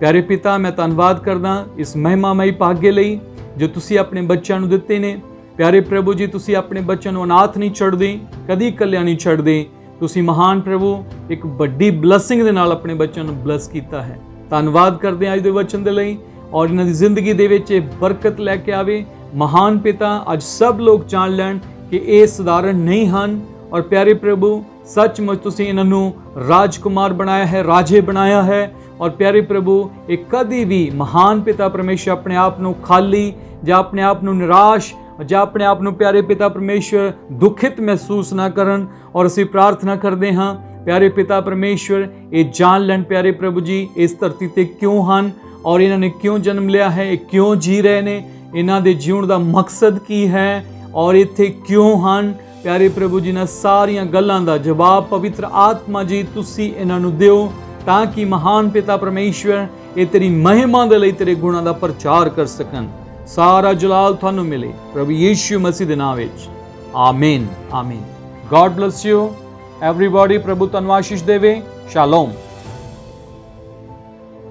ਪਿਆਰੇ ਪਿਤਾ, ਮੈਂ ਧੰਨਵਾਦ ਕਰਦਾ ਇਸ ਮਹਿਮਾਮਈ ਭਾਗਯ ਲਈ ਜੋ ਤੁਸੀਂ ਆਪਣੇ ਬੱਚਿਆਂ ਨੂੰ ਦਿੱਤੇ ਨੇ। ਪਿਆਰੇ ਪ੍ਰਭੂ ਜੀ, ਤੁਸੀਂ ਆਪਣੇ ਬੱਚਿਆਂ ਨੂੰ ਅਨਾਥ ਨਹੀਂ ਛੱਡਦੇ, ਕਦੀ ਇਕੱਲਿਆਂ ਨਹੀਂ ਛੱਡਦੇ। ਤੁਸੀਂ ਮਹਾਨ ਪ੍ਰਭੂ ਇੱਕ ਵੱਡੀ ਬਲੈਸਿੰਗ ਦੇ ਨਾਲ ਆਪਣੇ ਬੱਚਿਆਂ ਨੂੰ ਬਲੈਸ ਕੀਤਾ ਹੈ। ਧੰਨਵਾਦ ਕਰਦੇ ਹਾਂ ਅੱਜ ਦੇ ਵਚਨ ਦੇ ਲਈ ਔਰ ਇਹਨਾਂ ਦੀ ਜ਼ਿੰਦਗੀ ਦੇ ਵਿੱਚ ਇਹ ਬਰਕਤ ਲੈ ਕੇ ਆਵੇ। ਮਹਾਨ ਪਿਤਾ, ਅੱਜ ਸਭ ਲੋਕ ਜਾਣ ਲੈਣ ਕਿ ਇਹ ਸਧਾਰਨ ਨਹੀਂ ਹਨ ਔਰ ਪਿਆਰੇ ਪ੍ਰਭੂ ਸੱਚਮੁੱਚ ਤੁਸੀਂ ਇਹਨਾਂ ਨੂੰ ਰਾਜਕੁਮਾਰ ਬਣਾਇਆ ਹੈ, ਰਾਜੇ ਬਣਾਇਆ ਹੈ। ਔਰ ਪਿਆਰੇ ਪ੍ਰਭੂ ਇਹ ਕਦੀ ਵੀ ਮਹਾਨ ਪਿਤਾ ਪਰਮੇਸ਼ਰ ਆਪਣੇ ਆਪ ਨੂੰ ਖਾਲੀ ਜਾਂ ਆਪਣੇ ਆਪ ਨੂੰ ਨਿਰਾਸ਼ ਜਾਂ ਆਪਣੇ ਆਪ ਨੂੰ ਪਿਆਰੇ ਪਿਤਾ ਪਰਮੇਸ਼ਰ ਦੁਖਿਤ ਮਹਿਸੂਸ ਨਾ ਕਰਨ। ਔਰ ਅਸੀਂ ਪ੍ਰਾਰਥਨਾ ਕਰਦੇ ਹਾਂ ਪਿਆਰੇ ਪਿਤਾ ਪਰਮੇਸ਼ਰ ਇਹ ਜਾਣ ਲੈਣ ਪਿਆਰੇ ਪ੍ਰਭੂ ਜੀ ਇਸ ਧਰਤੀ ਤੇ ਕਿਉਂ ਹਨ ਔਰ ਇਹਨਾਂ ਨੇ ਕਿਉਂ ਜਨਮ ਲਿਆ ਹੈ, ਇਹ ਕਿਉਂ ਜੀ ਰਹੇ ਨੇ, ਇਹਨਾਂ ਦੇ ਜੀਉਣ ਦਾ ਮਕਸਦ ਕੀ ਹੈ ਔਰ ਇੱਥੇ ਕਿਉਂ ਹਨ। ਪਿਆਰੇ ਪ੍ਰਭੂ ਜੀ ਨਾਲ ਸਾਰੀਆਂ ਗੱਲਾਂ ਦਾ ਜਵਾਬ ਪਵਿੱਤਰ ਆਤਮਾ ਜੀ ਤੁਸੀਂ ਇਹਨਾਂ ਨੂੰ ਦਿਓ ਤਾਂ ਕਿ ਮਹਾਨ ਪਿਤਾ ਪਰਮੇਸ਼ਰ ਇਹ ਤੇਰੀ ਮਹਿਮਾ ਦੇ ਲਈ ਤੇਰੇ ਗੁਣਾਂ ਦਾ ਪ੍ਰਚਾਰ ਕਰ ਸਕਣ। ਸਾਰਾ ਜਲਾਲ ਤੁਹਾਨੂੰ ਮਿਲੇ ਪ੍ਰਭੂ ਯੀਸ਼ੂ ਮਸੀਹ ਦੇ ਨਾਮ ਵਿੱਚ। ਆਮੀਨ, ਆਮੀਨ। God bless you everybody. ਪ੍ਰਭੂ ਤੁਹਾਨੂੰ ਆਸ਼ੀਸ਼ ਦੇਵੇ। ਸ਼ਾਲੋਮ।